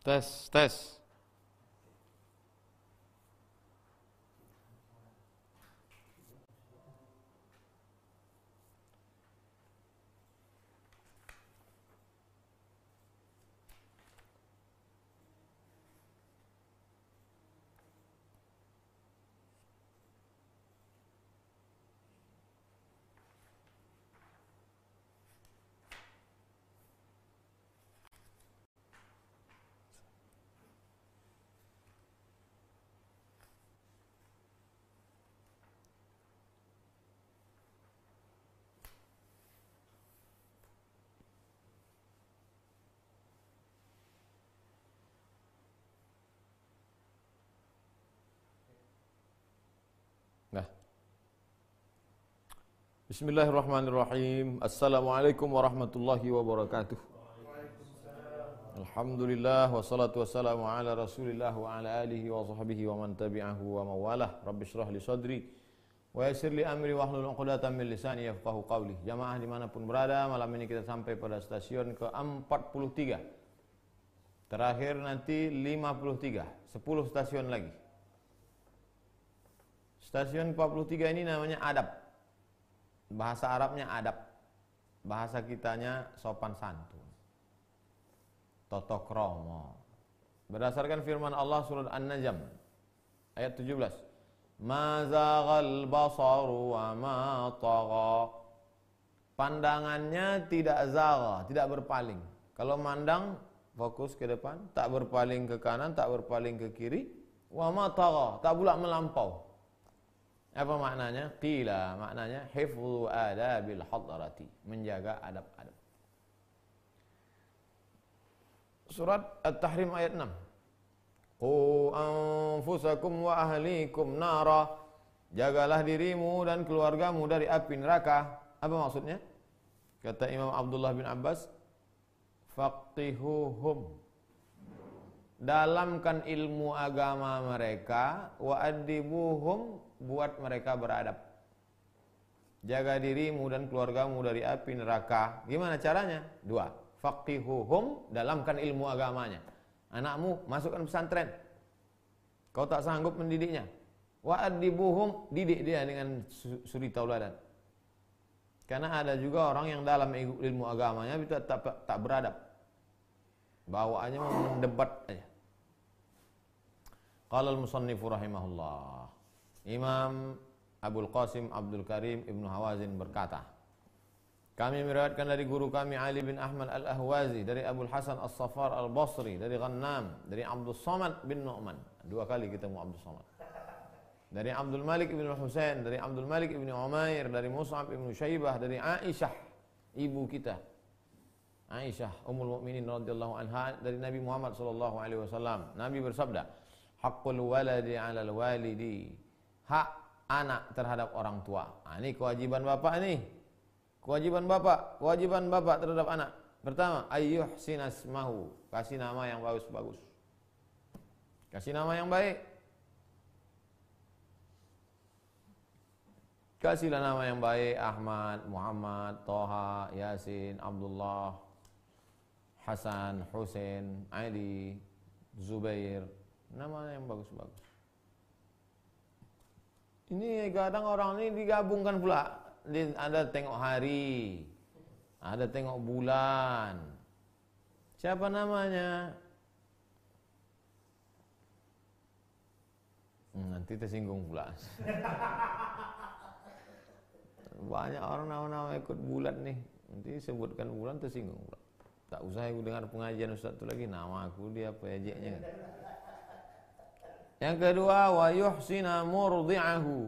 Tes, tes. Nah. Bismillahirrahmanirrahim. Assalamualaikum warahmatullahi wabarakatuh. Alhamdulillah wassalatu wassalamu ala Rasulillah wa ala alihi wa sahbihi wa man tabi'ahu wa mawalah. Rabbi shrah li sadri wa yassir li amri wahlul 'uqdatam min lisani yafqahu qawli. Jamaah dimanapun berada, malam ini kita sampai pada stasiun ke-43. Terakhir nanti 53, 10 stasiun lagi. Stasiun 43 ini namanya adab. Bahasa Arabnya adab. Bahasa kitanya sopan santun. Toto kromo. Berdasarkan firman Allah surat An-Najm ayat 17. Ma zaghal basaru wa ma tagha. Pandangannya tidak zagha, tidak berpaling. Kalau mandang fokus ke depan, tak berpaling ke kanan, tak berpaling ke kiri. Wa ma tagha, tak pula melampau. Apa maknanya? Qila, maknanya hifdzu adabil hadrati, menjaga adab-adab. Surat At-Tahrim ayat 6. Qu anfusakum wa ahlikum nara. Jagalah dirimu dan keluargamu dari api neraka. Apa maksudnya? Kata Imam Abdullah bin Abbas, faqihuhum, dalamkan ilmu agama mereka, wa adibuhum, buat mereka beradab. Jaga dirimu dan keluargamu dari api neraka. Gimana caranya? 2. Faqihuhum, dalamkan ilmu agamanya. Anakmu masukkan pesantren, kau tak sanggup mendidiknya. Wa adibuhum, didik dia dengan suri tauladan. Karena ada juga orang yang dalam ilmu agamanya tak beradab. Bawaannya mendebat aja. Qala al-musannifu rahimahullah. Imam Abul Qasim Abdul Karim Ibnu Hawazin berkata, kami meriwayatkan dari guru kami Ali bin Ahmad Al-Ahwazi, dari Abul Hasan As-Safar Al-Basri, dari Ghannam, dari Abdul Samad bin Nu'man. 2 kali ketemu Abdul Samad. Dari Abdul Malik bin Husain, dari Abdul Malik bin Umair, dari Mus'ab bin Syaibah, dari Aisyah, ibu kita. Aisyah Ummul Mukminin radhiyallahu anha, dari Nabi Muhammad sallallahu alaihi wasallam. Nabi bersabda, haqqul waladi 'alal walidi. Hak anak terhadap orang tua. Ini kewajiban bapak nih. Kewajiban bapak terhadap anak. Pertama, ayyuhsin asmahu, kasih nama yang bagus-bagus. Kasih nama yang baik. Kasihlah nama yang baik, Ahmad, Muhammad, Toha, Yasin, Abdullah, Hasan, Husain, Ali, Zubair. Nama yang bagus-bagus. Ini kadang orang ini digabungkan pula. Ada tengok hari, ada tengok bulan. Siapa namanya? Nanti tersinggung pula. Banyak orang nama-nama ikut bulan nih. Nanti sebutkan bulan tersinggung pula. Tak usah aku dengar pengajian Ustaz itu lagi. Nama aku dia apa ejeknya kan. Yang kedua, wa yuhsina murdi'ahu.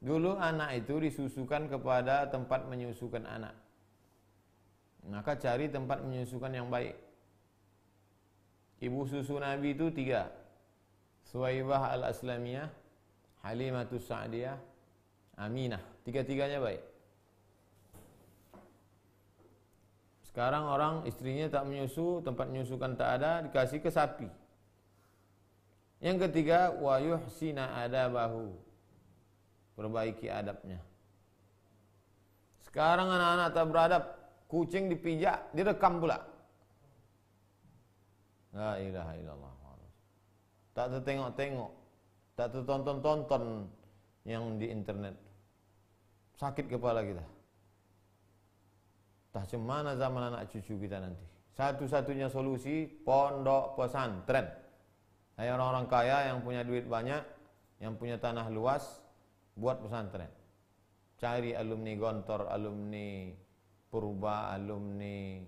Dulu anak itu disusukan kepada tempat menyusukan anak. Maka cari tempat menyusukan yang baik. Ibu susu Nabi itu 3. Suwaibah al-Aslamiyah, Halimatus Sa'diyah, Aminah. 3-3-nya baik. Sekarang orang istrinya tak menyusu, tempat menyusukan tak ada, dikasih ke sapi. Yang ketiga, wa yuhsina adabahu, perbaiki adabnya. Sekarang anak-anak tak beradab, kucing dipijak, direkam pula. La ilaha illallah. Tak tertengok-tengok, tak tertonton-tonton yang di internet. Sakit kepala kita. Entah cemana zaman anak cucu kita nanti. Satu-satunya solusi pondok pesantren. Hai orang-orang kaya yang punya duit banyak, yang punya tanah luas, buat pesantren. Cari alumni Gontor, alumni Purba, alumni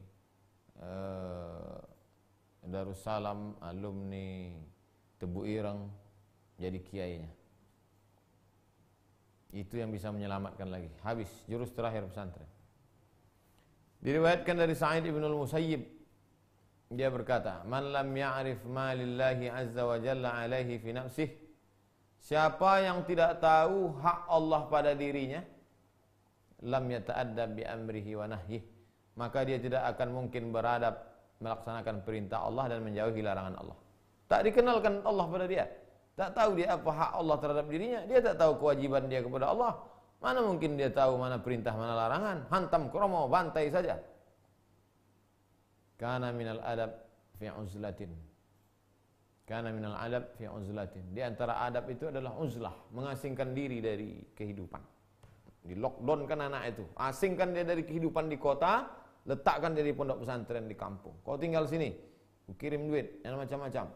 Darussalam, alumni Tebu Ireng, jadi kiainya. Itu yang bisa menyelamatkan lagi. Habis jurus terakhir pesantren. Diriwayatkan dari Sa'id ibn al-Musayyib, dia berkata, "Man lam ya'rif ma lillahi azza wa jalla alaihi fi nafsih." Siapa yang tidak tahu hak Allah pada dirinya, lam yata'addab bi amrihi wa nahyih, maka dia tidak akan mungkin beradab melaksanakan perintah Allah dan menjauhi larangan Allah. Tak dikenalkan Allah pada dia. Tak tahu dia apa hak Allah terhadap dirinya. Dia tak tahu kewajiban dia kepada Allah. Mana mungkin dia tahu mana perintah, mana larangan. Hantam kromo, bantai saja. Kana minal adab fi uzlatin. Kana minal adab fi uzlatin. Di antara adab itu adalah uzlah, mengasingkan diri dari kehidupan. Di lockdown kan anak itu. Asingkan dia dari kehidupan di kota, letakkan dia di pondok pesantren di kampung. Kau tinggal sini, ku kirim duit, yang macam-macam.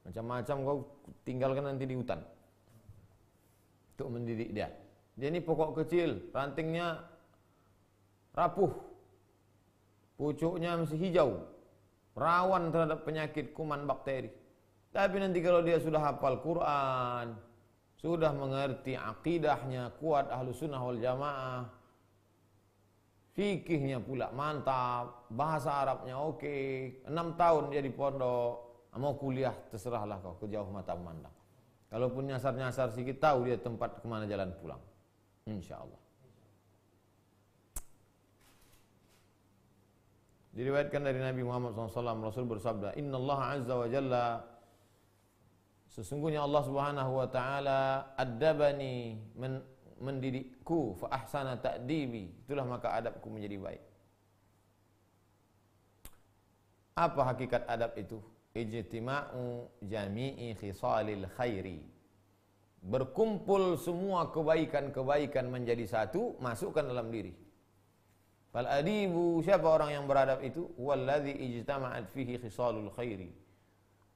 Macam-macam kau tinggalkan nanti di hutan untuk mendidik dia. Dia ini pokok kecil, rantingnya rapuh, pucuknya masih hijau, rawan terhadap penyakit kuman bakteri. Tapi nanti kalau dia sudah hafal Quran, sudah mengerti akidahnya, kuat ahlus sunnah wal jamaah, fikihnya pula mantap, bahasa Arabnya oke, 6 tahun dia di pondok. Mau kuliah terserahlah kau, ke jauh mata memandang. Kalaupun nyasar-nyasar sedikit, tahu dia tempat kemana jalan pulang. Insya Allah. Diriwayatkan dari Nabi Muhammad SAW, Rasul bersabda, Inna Allah Azza wa Jalla, sesungguhnya Allah Subhanahu wa Ta'ala addabani, mendidikku, fa ahsana ta'dibi, itulah maka adabku menjadi baik. Apa hakikat adab itu? Ijtima'u jami'i khisalil khairi, berkumpul semua kebaikan-kebaikan menjadi satu, masukkan dalam diri. Fal adibu, siapa orang yang beradab itu? Walladzi ijtama'at fihi khisalul khairi,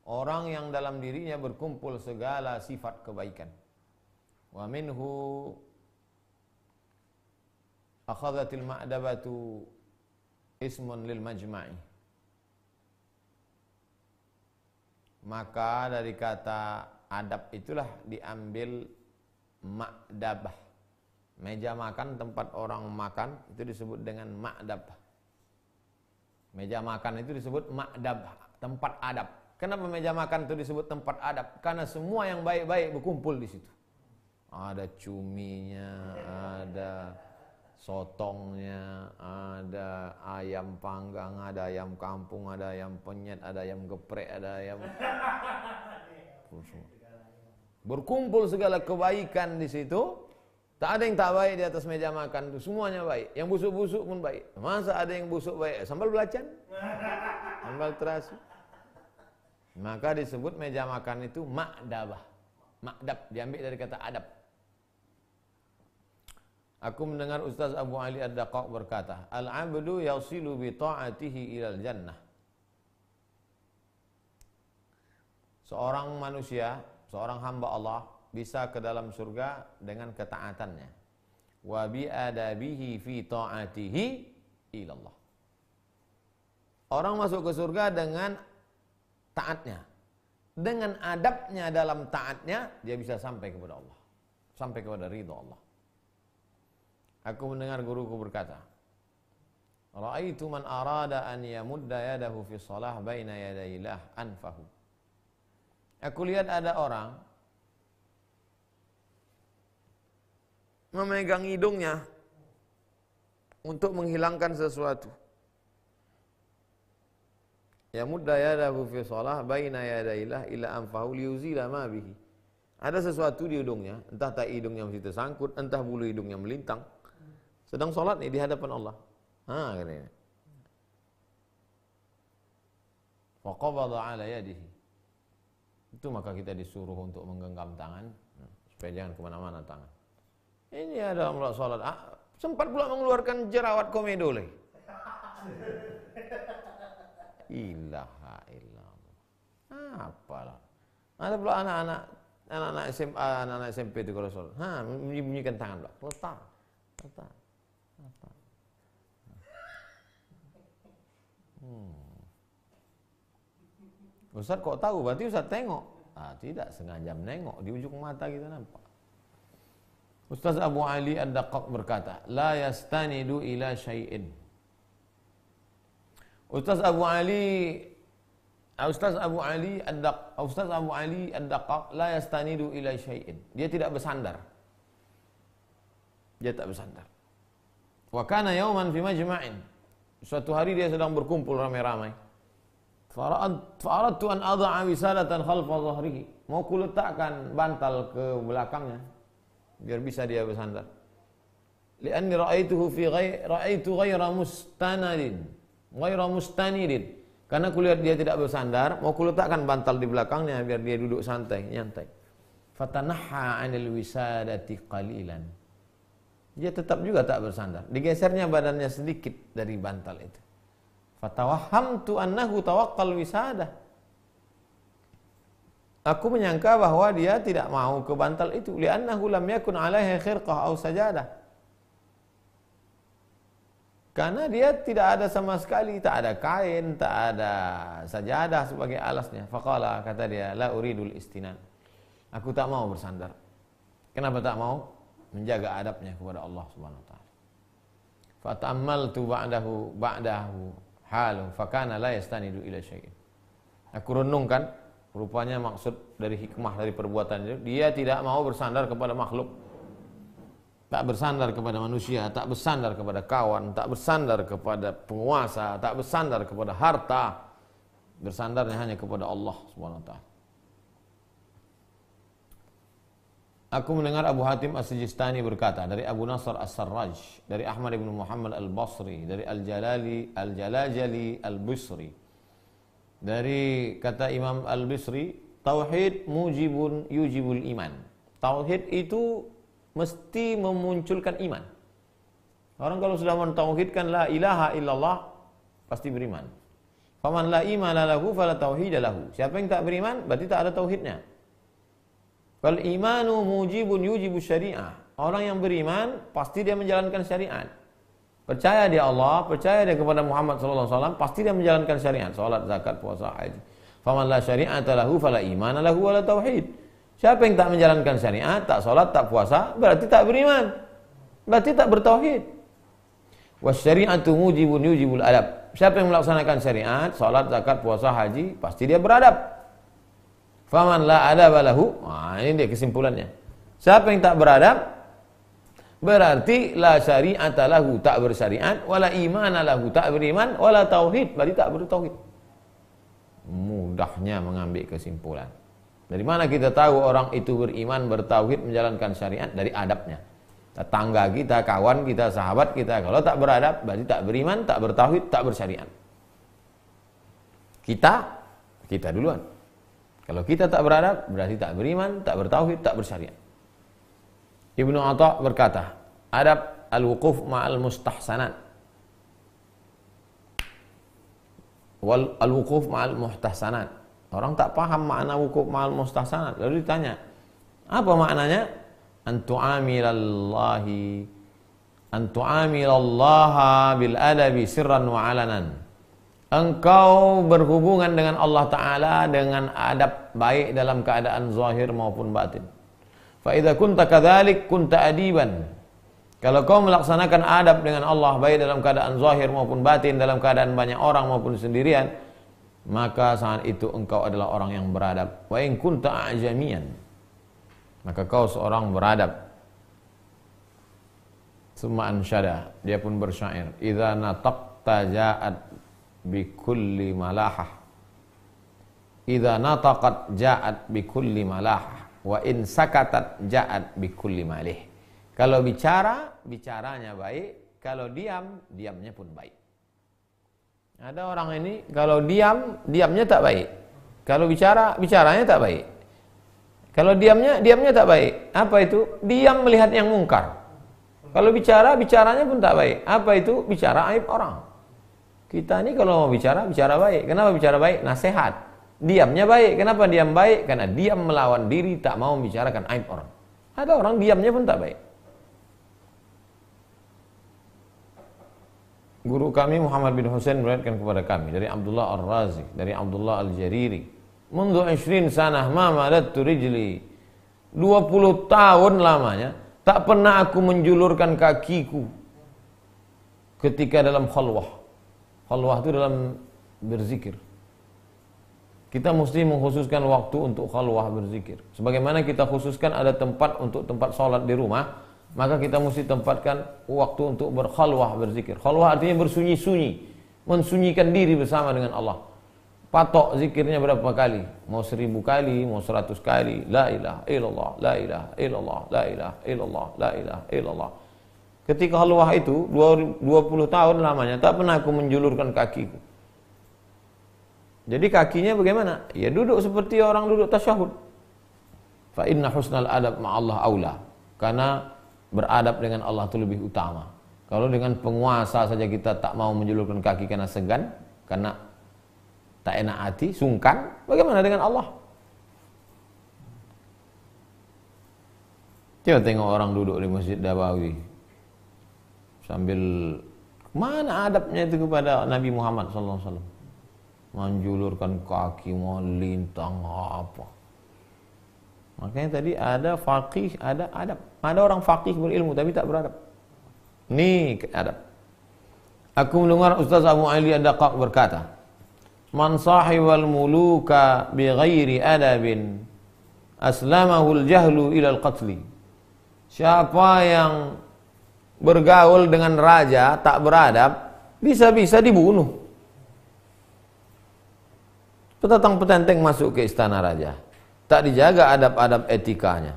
orang yang dalam dirinya berkumpul segala sifat kebaikan. Wa minhu akhadhatil ma'dabatu ismun lil majma'i, maka dari kata adab itulah diambil ma'dabah. Meja makan, tempat orang makan, itu disebut dengan ma'dabah. Meja makan itu disebut ma'dabah, tempat adab. Kenapa meja makan itu disebut tempat adab? Karena semua yang baik-baik berkumpul di situ. Ada cuminya, ada sotongnya, ada ayam panggang, ada ayam kampung, ada ayam penyet, ada ayam geprek, ada ayam berkumpul segala kebaikan di situ. Tak ada yang tak baik di atas meja makan itu, semuanya baik. Yang busuk-busuk pun baik. Masa ada yang busuk baik? Sambal belacan, sambal terasi. Maka disebut meja makan itu ma'dabah. Ma'dab diambil dari kata adab. Aku mendengar Ustaz Abu Ali Ad-Daqaq berkata, Al-abdu yasilu bi ta'atihi ilal jannah. Seorang manusia, seorang hamba Allah bisa ke dalam surga dengan ketaatannya. Wa bi adabihi fi ta'atihi ilallah. Orang masuk ke surga dengan taatnya. Dengan adabnya dalam taatnya, dia bisa sampai kepada Allah. Sampai kepada ridha Allah. Aku mendengar guruku berkata, Ra'aitu man arada an yamudda yadahu fi shalah baina yadayillah anfahu. Aku lihat ada orang memegang hidungnya untuk menghilangkan sesuatu. Yamudda yadahu fi shalah baina yadayillah ila anfahu liyuzila ma bihi. Ada sesuatu di hidungnya, entah tak hidungnya masih tersangkut, entah bulu hidungnya melintang. Sedang sholat nih di hadapan Allah. Katanya. faqabada ala yadihi. Itu maka kita disuruh untuk menggenggam tangan supaya jangan kemana-mana tangan. Ini ada orang sholat, sempat pula mengeluarkan jerawat komedo lagi. Ilaha illallah. Apalah. Ada pula anak-anak SMA, anak-anak SMP itu kalau sholat, bunyikan tangan pula, letak. Ustaz kok tahu? Berarti Ustaz tengok. Tidak sengaja menengok, di ujung mata kita nampak. Ustaz Abu Ali Ad-Daqqaq berkata, la yastanidu ila syai'in. Ustaz Abu Ali Ad-Daqqaq la yastanidu ila syai'in. Dia tidak bersandar. Dia tak bersandar. Wa kana yawman fi majma'in. Suatu hari dia sedang berkumpul ramai-ramai. Fa'aradtu an adha'a wisadatan khalfa dhahrihi. Mau kuletakkan bantal ke belakangnya biar bisa dia bersandar. Li'anni ra'aitu ghaira mustanidin. Karena kulihat dia tidak bersandar, mau kuletakkan bantal di belakangnya biar dia duduk santai, nyantai. Fatanahha 'anil wisadati qalilan. Dia tetap juga tak bersandar. Digesernya badannya sedikit dari bantal itu. Fatawahhamtu annahu tawakkal wisadah. Aku menyangka bahwa dia tidak mau ke bantal itu, li'annahu lam yakun 'alaihi khirqah aw sajadah. Karena dia tidak ada sama sekali, tak ada kain, tak ada sajadah sebagai alasnya. Faqala, kata dia, la uridul istinan. Aku tak mau bersandar. Kenapa tak mau? Menjaga adabnya kepada Allah Subhanahu wa taala. Fata'ammaltu ba'dahu halu fakana la yastanidu ila syai'in. Aku renungkan, rupanya maksud dari hikmah dari perbuatan itu, dia tidak mau bersandar kepada makhluk. Tak bersandar kepada manusia, tak bersandar kepada kawan, tak bersandar kepada penguasa, tak bersandar kepada harta. Bersandarnya hanya kepada Allah Subhanahu wa taala. Aku mendengar Abu Hatim As-Sijistani berkata dari Abu Nasr As-Sarraj, dari Ahmad ibn Muhammad Al-Basri, dari Al-Jalajali Al-Bisri. Dari kata Imam Al-Bisri, tauhid yujibul iman. Tauhid itu mesti memunculkan iman. Orang kalau sudah mentauhidkan la ilaha illallah pasti beriman. Faman la imana lahu fala tauhida lahu. Siapa yang tak beriman berarti tak ada tauhidnya. Fal imanu mujibun yujibu syariah. Orang yang beriman pasti dia menjalankan syariat. Percaya dia Allah, percaya dia kepada Muhammad sallallahu alaihi wasallam, pasti dia menjalankan syariat, salat, zakat, puasa, haji. Faman la syari'ata lahu fala imana lahu wala tauhid. Siapa yang tak menjalankan syariat, tak salat, tak puasa, berarti tak beriman. Berarti tak bertauhid. Wasyari'atu mujibun yujibul adab. Siapa yang melaksanakan syariat, salat, zakat, puasa, haji, pasti dia beradab. Faman la adaba lahu, ini dia kesimpulannya. Siapa yang tak beradab, berarti la syari'ata lahu, tak bersyariat, wala imana lahu, tak beriman, wala tauhid, berarti tak bertauhid. Mudahnya mengambil kesimpulan. Dari mana kita tahu orang itu beriman, bertauhid, menjalankan syariat? Dari adabnya. Tetangga kita, kawan kita, sahabat kita, kalau tak beradab, berarti tak beriman, tak bertauhid, tak bersyariat. Kita duluan. Kalau kita tak beradab, berarti tak beriman, tak bertauhid, tak bersyariat. Ibnu Atha berkata, adab al-wuquf ma'al mustahsanat. Wal al-wuquf ma'al muhtahsanat. Orang tak paham makna wukuf ma'al mustahsanat. Lalu ditanya, apa maknanya? Antu'amilallaha bil adabi sirran wa alanan. Engkau berhubungan dengan Allah Ta'ala dengan adab baik dalam keadaan zahir maupun batin. Fa idza kunta kadzalik kunta adiban. Kalau kau melaksanakan adab dengan Allah baik dalam keadaan zahir maupun batin, dalam keadaan banyak orang maupun sendirian, maka saat itu engkau adalah orang yang beradab. Wa in kunta a'jamiyan, maka kau seorang beradab. Summa ansyada, dia pun bersyair, idza nataqta ja'at bikulli malahah, idza nataqat ja'at bikulli malahah, wa in sakatat ja'at bikulli malih. Kalau bicara, bicaranya baik, kalau diam, diamnya pun baik. Ada orang ini kalau diamnya tak baik. Kalau bicaranya tak baik. Kalau diamnya tak baik. Apa itu? Diam melihat yang mungkar. Kalau bicaranya pun tak baik. Apa itu? Bicara aib orang. Kita ini kalau mau bicara baik. Kenapa bicara baik? Nasihat. Diamnya baik. Kenapa diam baik? Karena diam melawan diri, tak mau membicarakan aib orang. Ada orang diamnya pun tak baik. Guru kami Muhammad bin Husain meriwayatkan kepada kami dari Abdullah Ar-Razi, dari Abdullah Al-Jariri. Mundu 20 sanah ma madattu rijli. 20 tahun lamanya tak pernah aku menjulurkan kakiku ketika dalam khalwah. Khalwah itu dalam berzikir. Kita mesti mengkhususkan waktu untuk khalwah berzikir. Sebagaimana kita khususkan ada tempat untuk tempat sholat di rumah, maka kita mesti tempatkan waktu untuk berkhalwah berzikir. Khalwah artinya bersunyi-sunyi, mensunyikan diri bersama dengan Allah. Patok zikirnya berapa kali? Mau 1000 kali, mau 100 kali. La ilaha illallah, la ilaha illallah, la ilaha illallah, la ilaha illallah. Ketika khalwah itu 20 tahun lamanya tak pernah aku menjulurkan kakiku. Jadi kakinya bagaimana? Ya duduk seperti orang duduk tasyahud. Fa inna husnal adab ma'allah aula. Karena beradab dengan Allah itu lebih utama. Kalau dengan penguasa saja kita tak mau menjulurkan kaki karena segan, karena tak enak hati, sungkan, bagaimana dengan Allah? Coba tengok orang duduk di Masjid Nabawi sambil mana adabnya itu kepada Nabi Muhammad SAW? Menjulurkan kaki, melintang apa? Makanya tadi ada faqih, ada adab. Ada orang faqih berilmu tapi tak beradab. Nih adab. Aku mendengar Ustaz Abu Ali Ad-Daqqaq berkata, "Man sahibal muluka bighairi adabin aslamahul jahlu ilal qatli." Siapa yang bergaul dengan raja tak beradab, bisa-bisa dibunuh. Petatang petenteng masuk ke istana raja, tak dijaga adab-adab etikanya.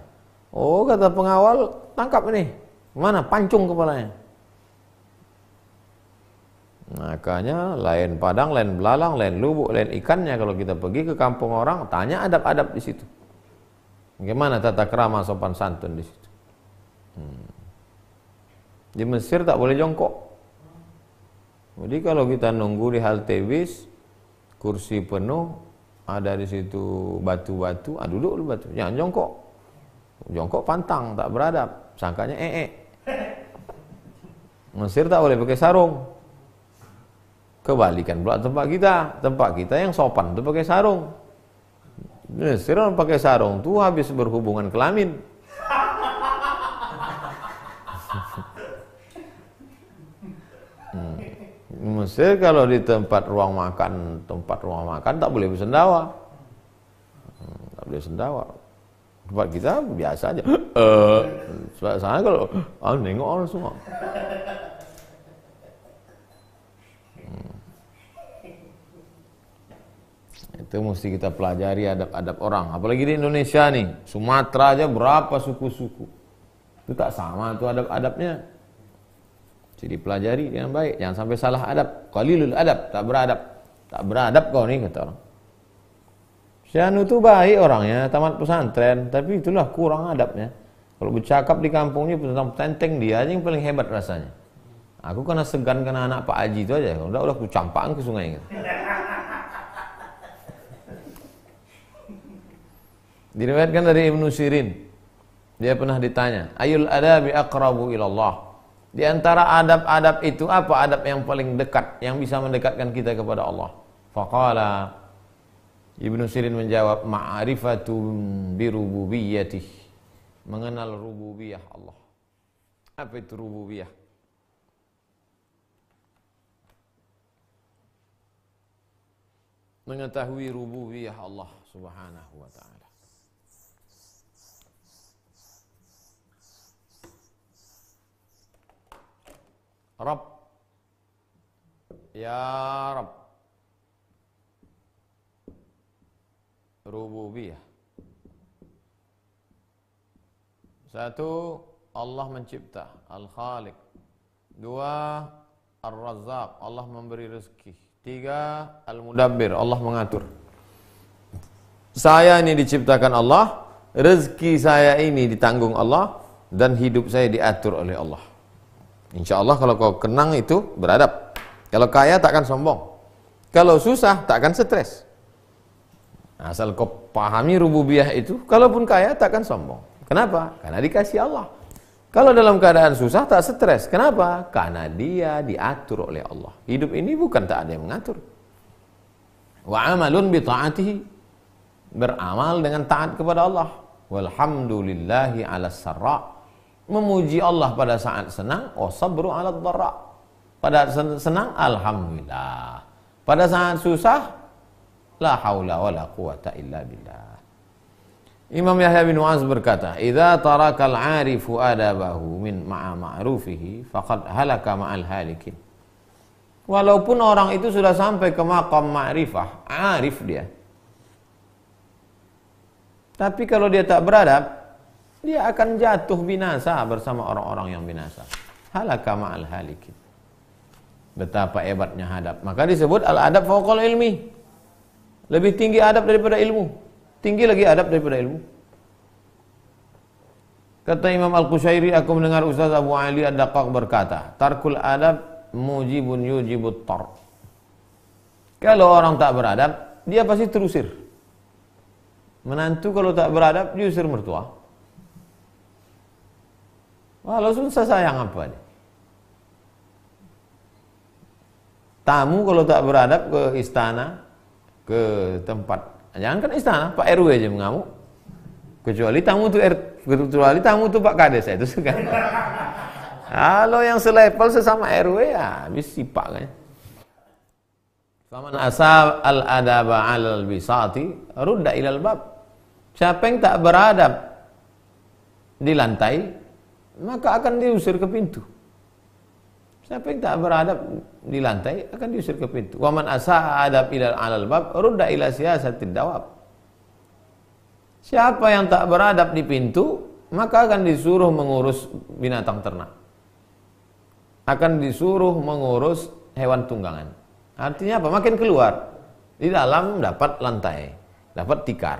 Oh, kata pengawal, tangkap ini. Mana? Pancung kepalanya. Makanya lain padang, lain belalang, lain lubuk, lain ikannya. Kalau kita pergi ke kampung orang, tanya adab-adab di situ. Bagaimana tata krama sopan santun di situ? Di Mesir tak boleh jongkok. Jadi kalau kita nunggu di halte bis, kursi penuh, ada di situ batu-batu, duduk di batu, jangan jongkok. Jongkok pantang, tak beradab, sangkanya Mesir tak boleh pakai sarung. Kebalikan pula tempat kita yang sopan itu pakai sarung. Mesir orang pakai sarung tuh habis berhubungan kelamin. Mesir kalau di tempat ruang makan tak boleh bersendawa. Tak boleh sendawa. Tempat kita biasa aja. Sebab sana kalau nengok orang semua. Itu mesti kita pelajari adab-adab orang. Apalagi di Indonesia nih, Sumatera aja berapa suku-suku. Itu tak sama tuh adab-adabnya. Jadi pelajari dengan baik, jangan sampai salah adab. Qalilul adab, tak beradab. Tak beradab kau nih, kata orang. Syanu itu baik orangnya, tamat pesantren, tapi itulah kurang adabnya. Kalau bercakap di kampungnya tentang tenteng, dia aja yang paling hebat rasanya. Aku kena segan kena anak Pak Haji itu aja. Udah aku campakkan ke sungai gitu. Diriwayatkan dari Ibnu Sirin. Dia pernah ditanya, "Ayul adabi aqrabu ilallah?" Di antara adab-adab itu apa adab yang paling dekat yang bisa mendekatkan kita kepada Allah? Faqala, Ibnu Sirin menjawab, ma'rifatun birububiyyatih, mengenal rububiyah Allah. Apa itu rububiyah? Mengetahui rububiyah Allah Subhanahu wa ta'ala. Rabb, ya Rabb, rububiyah. Satu, Allah mencipta, Al-Khaliq. Dua, Ar-Razzaq, Allah memberi rezeki. Tiga, al-mudabbir, Allah mengatur. Saya ini diciptakan Allah, rezeki saya ini ditanggung Allah, dan hidup saya diatur oleh Allah. Insya Allah kalau kau kenang itu beradab. Kalau kaya takkan sombong. Kalau susah takkan stres. Asal kau pahami rububiyah itu, kalaupun kaya takkan sombong. Kenapa? Karena dikasih Allah. Kalau dalam keadaan susah tak stres. Kenapa? Karena dia diatur oleh Allah. Hidup ini bukan tak ada yang mengatur. Wa amalun bi ta'atihi, beramal dengan taat kepada Allah. Walhamdulillahi ala sarra, memuji Allah pada saat senang. Wa sabru ala dharra, pada saat senang alhamdulillah. Pada saat susah la haula wala quwata illa billah. Imam Yahya bin Mu'az berkata, "Idza tarakal 'arifu adabahu min ma'a ma'rufihi faqad halaka ma'al halikin." Walaupun orang itu sudah sampai ke maqam ma'rifah, arif dia. Tapi kalau dia tak beradab, dia akan jatuh binasa bersama orang-orang yang binasa. Halaka ma'al halikin. Betapa hebatnya adab. Maka disebut al-adab fawqal ilmi. Lebih tinggi adab daripada ilmu. Tinggi lagi adab daripada ilmu. Kata Imam Al-Qushairi, aku mendengar Ustaz Abu Ali Ad-Daqqaq berkata, tarkul adab mujibun yujibut tar. Kalau orang tak beradab, dia pasti terusir. Menantu kalau tak beradab, diusir mertua. Walau susah sayang apa dia. Tamu kalau tak beradab ke istana, ke tempat, jangan kan istana, Pak RW aja mengamuk. Kecuali tamu tuh Pak Kades, itu suka. Kalau yang selevel sesama RW ya habis sipak kan. Faman asab al-adaba 'alal bisati rudda ilal bab. Siapa yang tak beradab di lantai, maka akan diusir ke pintu. Siapa yang tak beradab di lantai akan diusir ke pintu. Wa man asaa adab ilal 'alal bab rudda ila siyasatid dawab. Siapa yang tak beradab di pintu, maka akan disuruh mengurus binatang ternak. Akan disuruh mengurus hewan tunggangan. Artinya apa? Makin keluar. Di dalam dapat lantai, dapat tikar.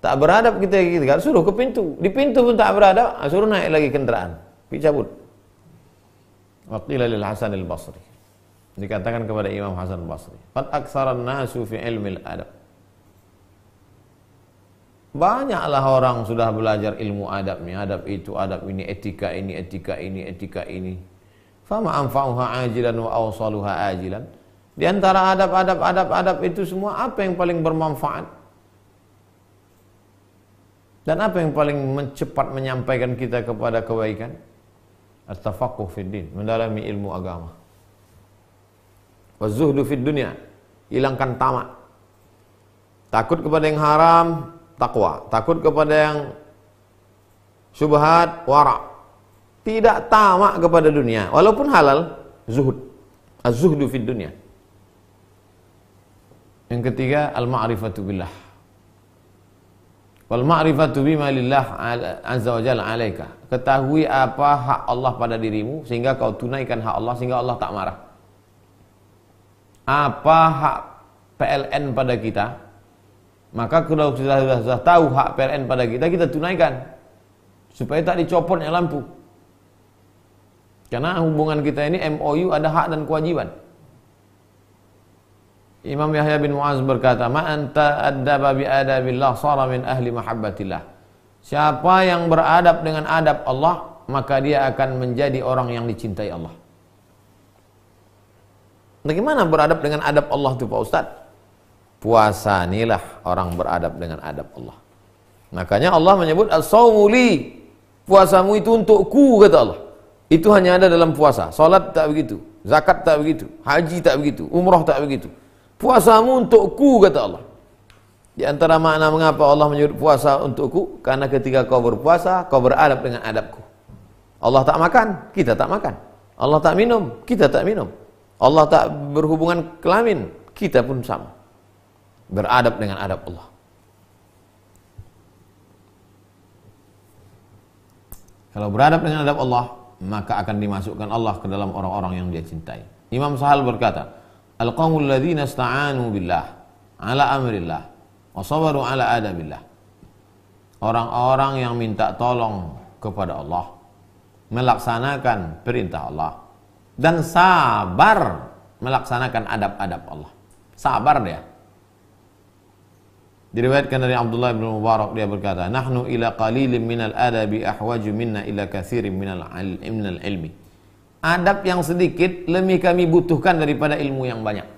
Tak beradab kita tikar, suruh ke pintu. Di pintu pun tak beradab, suruh naik lagi kendaraan. Pergi cabut. Waqila lil Hasan al-Basri. Dikatakan kepada Imam Hasan al-Basri, "Qad aktsaran nasu fi ilmil adab." Banyaklah orang sudah belajar ilmu adab ni, adab itu, adab ini, etika ini, etika ini, etika ini. Fama anfa'uha ajilan wa awsaluha ajilan. Di antara adab itu semua, apa yang paling bermanfaat? Dan apa yang paling cepat menyampaikan kita kepada kebaikan? At-tafaqquh fid din, mendalami ilmu agama. Wa-zuhdu fid dunya, hilangkan tamak. Takut kepada yang haram, takwa. Takut kepada yang syubhat, wara'. Tidak tamak kepada dunia, walaupun halal, zuhud. Az-zuhdu fid dunya. Yang ketiga, al-ma'rifatu billah. Wal ma'rifatu bima lillah azza wa jalla 'alaika. Ketahui apa hak Allah pada dirimu sehingga kau tunaikan hak Allah sehingga Allah tak marah. Apa hak PLN pada kita? Maka kalau sudah tahu hak PLN pada kita, kita tunaikan supaya tak dicopotnya lampu. Karena hubungan kita ini MOU, ada hak dan kewajiban. Imam Yahya bin Mu'az berkata, "Ma anta addaba bi adabillah shara min ahli mahabbatillah." Siapa yang beradab dengan adab Allah, maka dia akan menjadi orang yang dicintai Allah. Bagaimana beradab dengan adab Allah itu Pak Ustaz? Puasa inilah orang beradab dengan adab Allah. Makanya Allah menyebut as-shaumu li. Puasamu itu untukku, kata Allah. Itu hanya ada dalam puasa. Salat tak begitu, zakat tak begitu, haji tak begitu, umrah tak begitu. Puasamu untukku, kata Allah. Di antara makna mengapa Allah menyebut puasa untukku, karena ketika kau berpuasa, kau beradab dengan adabku. Allah tak makan, kita tak makan. Allah tak minum, kita tak minum. Allah tak berhubungan kelamin, kita pun sama. Beradab dengan adab Allah. Kalau beradab dengan adab Allah, maka akan dimasukkan Allah ke dalam orang-orang yang dia cintai. Imam Sahal berkata, al-qaumul ladzina ista'anu billah ala amrillah wa sabaru ala adabillah. Orang-orang yang minta tolong kepada Allah, melaksanakan perintah Allah, dan sabar melaksanakan adab-adab Allah. Sabar dia. Diriwayatkan dari Abdullah bin Mubarak, dia berkata, "Nahnu ila qalilin minal adabi ahwaju minna ila katsirin minal ilmi." Adab yang sedikit lebih kami butuhkan daripada ilmu yang banyak.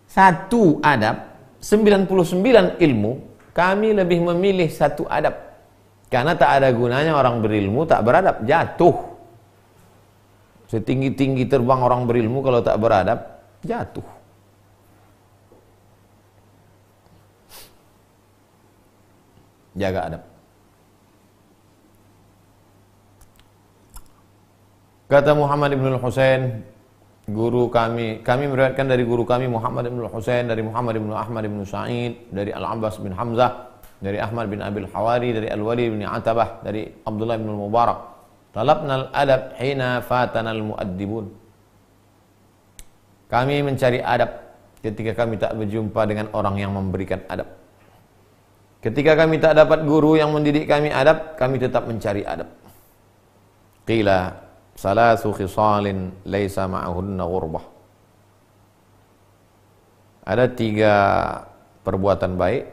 Satu adab, 99 ilmu, kami lebih memilih satu adab. Karena tak ada gunanya orang berilmu tak beradab, jatuh. Setinggi-tinggi terbang orang berilmu kalau tak beradab, jatuh. Jaga adab. Kata Muhammad ibn al-Husain, guru kami meriwayatkan dari guru kami Muhammad ibn al-Husain, dari Muhammad ibn Ahmad ibn Sa'id, dari Al-Abbas bin Hamzah, dari Ahmad bin Abil Hawari, dari Al-Wali bin Atabah, dari Abdullah bin Mubarak. Talabna al-adab hina fatana al-mu'addibun. Kami mencari adab ketika kami tak berjumpa dengan orang yang memberikan adab. Ketika kami tak dapat guru yang mendidik kami adab, kami tetap mencari adab. Qila salasu khisalin laisa ma'ahunna ghurbah. Ada 3 perbuatan baik.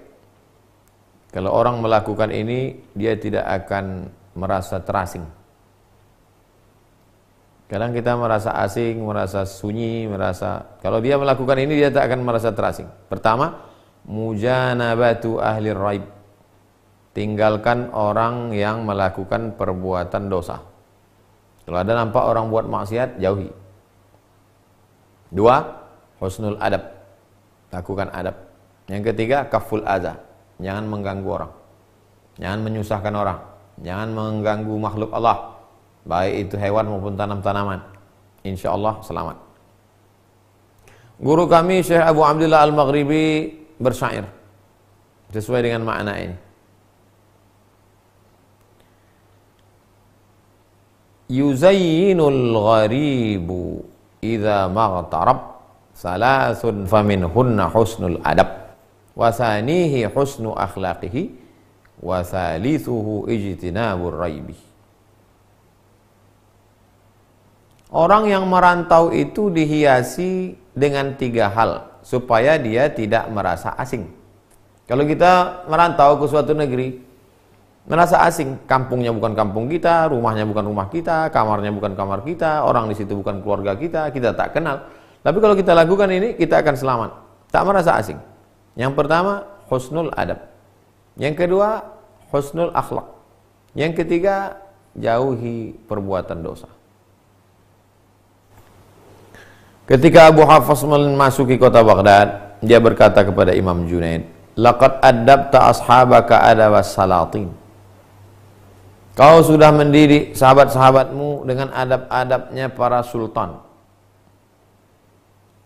Kalau orang melakukan ini, dia tidak akan merasa terasing. Kadang kita merasa asing, merasa sunyi, kalau dia melakukan ini, dia tak akan merasa terasing. Pertama, mujanabatu ahli raib. Tinggalkan orang yang melakukan perbuatan dosa. Kalau ada nampak orang buat maksiat, jauhi. 2, husnul adab. Lakukan adab. Yang ketiga, kaful adza. Jangan mengganggu orang. Jangan menyusahkan orang. Jangan mengganggu makhluk Allah, baik itu hewan maupun tanam-tanaman. Insyaallah selamat. Guru kami Syekh Abu Abdullah Al-Maghribi bersyair sesuai dengan makna ini. Yuzayyinul gharibu idza maghtarab salasun faminhunna husnul adab wa thanihi husnu akhlaqihi wa thalithuhu ijtinabur raibi. Orang yang merantau itu dihiasi dengan 3 hal supaya dia tidak merasa asing. Kalau kita merantau ke suatu negeri, merasa asing, kampungnya bukan kampung kita, rumahnya bukan rumah kita, kamarnya bukan kamar kita, orang di situ bukan keluarga kita tak kenal. Tapi kalau kita lakukan ini, kita akan selamat, tak merasa asing. Yang pertama, husnul adab. Yang kedua, husnul akhlak. Yang ketiga, jauhi perbuatan dosa. Ketika Abu Hafs memasuki kota Baghdad, dia berkata kepada Imam Junaid, "Laqad adabta ashabaka adabas salatin." Kau sudah mendidik sahabat-sahabatmu dengan adab-adabnya para sultan.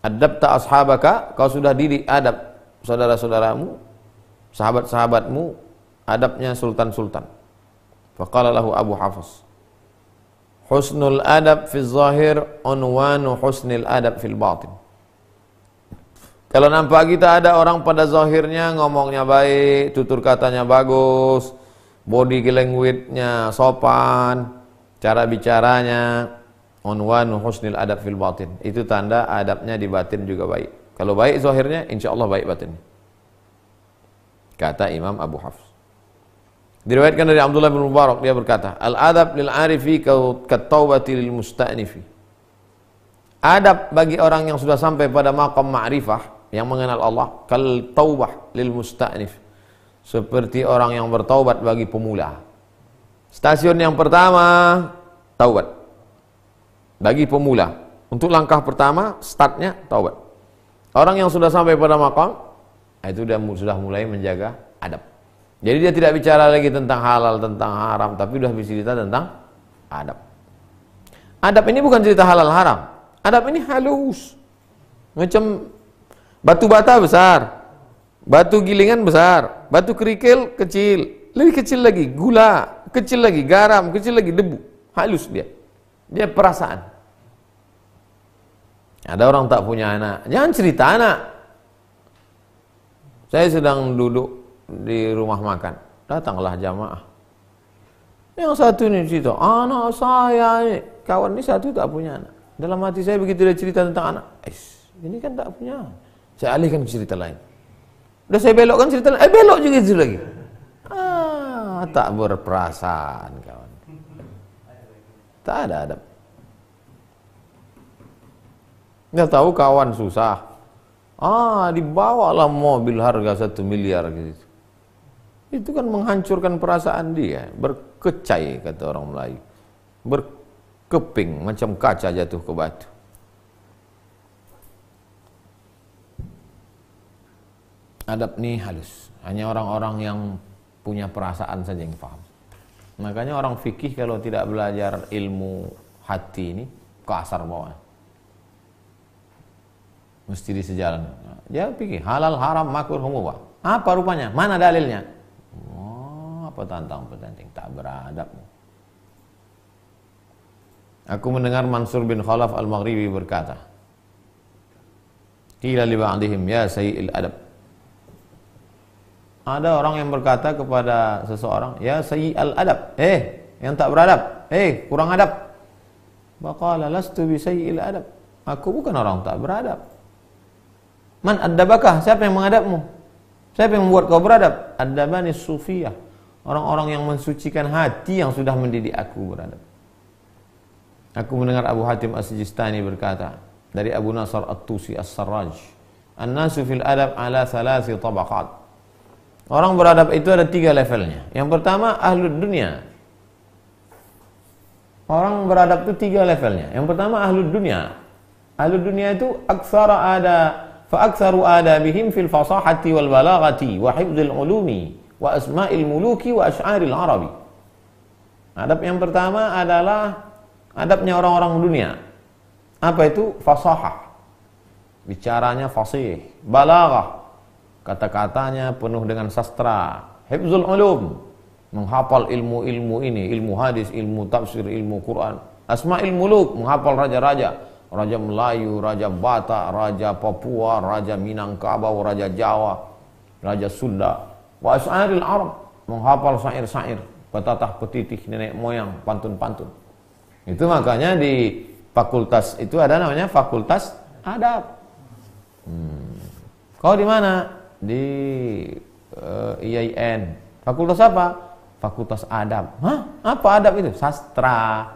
Adabta ashabaka, kau sudah didik adab saudara-saudaramu, sahabat-sahabatmu, adabnya sultan-sultan. Faqala lahu Abu Hafs, husnul adab fi zahir unwanu husnil adab fil batin. Kalau nampak kita ada orang pada zahirnya ngomongnya baik, tutur katanya bagus, body language-nya sopan, cara bicaranya, unwanu husnil adab fil batin. Itu tanda adabnya di batin juga baik. Kalau baik zahirnya, insyaallah baik batinnya. Kata Imam Abu Hafs. Diriwayatkan dari Abdullah bin Mubarak, dia berkata, al-adab lil arifi kat-taubati lil musta'nifi. Adab bagi orang yang sudah sampai pada maqam ma'rifah, yang mengenal Allah, kal taubah lil musta'nif, seperti orang yang bertaubat bagi pemula. Stasiun yang pertama, taubat bagi pemula. Untuk langkah pertama, startnya taubat. Orang yang sudah sampai pada maqam, itu sudah mulai menjaga adab. Jadi dia tidak bicara lagi tentang halal, tentang haram, tapi sudah bercerita tentang adab. Adab ini bukan cerita halal haram. Adab ini halus. Macam batu bata besar, batu gilingan besar, batu kerikil kecil, lebih kecil lagi gula, kecil lagi garam, kecil lagi debu. Halus dia. Dia perasaan. Ada orang tak punya anak, jangan cerita anak. Saya sedang duduk di rumah makan, datanglah jamaah. Yang satu ini cerita, anak saya ini, kawan ini satu tak punya anak. Dalam hati saya begitu dia cerita tentang anak, ini kan tak punya. Saya alihkan ke cerita lain. Udah saya belokkan cerita lain, belok juga itu lagi. Tak berperasaan kawan. Tak ada adab. Nggak tahu kawan susah. Dibawalah mobil harga 1 miliar gitu. Itu kan menghancurkan perasaan dia. Berkecai kata orang Melayu. Berkeping macam kaca jatuh ke batu. Adab nih halus. Hanya orang-orang yang punya perasaan saja yang paham. Makanya orang fikih kalau tidak belajar ilmu hati ini kasar bawah. Mesti disejalan. Dia pikir halal, haram, makruh, mubah. Apa rupanya? Mana dalilnya? Apa tantang petanting, tak beradab. Aku mendengar Mansur bin Khalaf al-Maghribi berkata, qila li ba'dihim ya sayyi'il adab. Ada orang yang berkata kepada seseorang, ya sayyi'al adab, yang tak beradab, kurang adab. Baqala lastu bi sayyi'il adab. Aku bukan orang tak beradab. Man addabakah? Siapa yang mengadabmu? Siapa yang membuat kau beradab? Addabani sufiyah. Orang-orang yang mensucikan hati yang sudah mendidik aku beradab. Aku mendengar Abu Hatim As-Sijistani berkata dari Abu Nasr At-Tusi As-Sarraj, An-nasu fil adab ala 3 tabaqat. Orang beradab itu ada 3 levelnya. Yang pertama ahlud dunia. Orang beradab itu 3 levelnya. Yang pertama ahlud dunia. Ahlud dunia itu aktsara ada فأكثر آدابهم في الفصاحة والبلاغة وحفظ العلوم وأسماء الملوك وأشعار العرب. Adab yang pertama adalah adabnya orang-orang dunia. Apa itu? Fasahah. Bicaranya fasih. Balaghah. Kata-katanya penuh dengan sastra. Hifzul ulum. Menghafal ilmu-ilmu ini, ilmu hadis, ilmu tafsir, ilmu Quran. Asma'il muluk, menghafal raja-raja. Raja Melayu, Raja Batak, Raja Papua, Raja Minangkabau, Raja Jawa, Raja Sunda. Wa asy'aril Arab, menghafal syair-syair, petatah petitih nenek moyang, pantun-pantun. Itu makanya di fakultas itu ada namanya Fakultas Adab. Kau di mana? Di IAIN. Fakultas apa? Fakultas Adab. Apa adab itu? Sastra.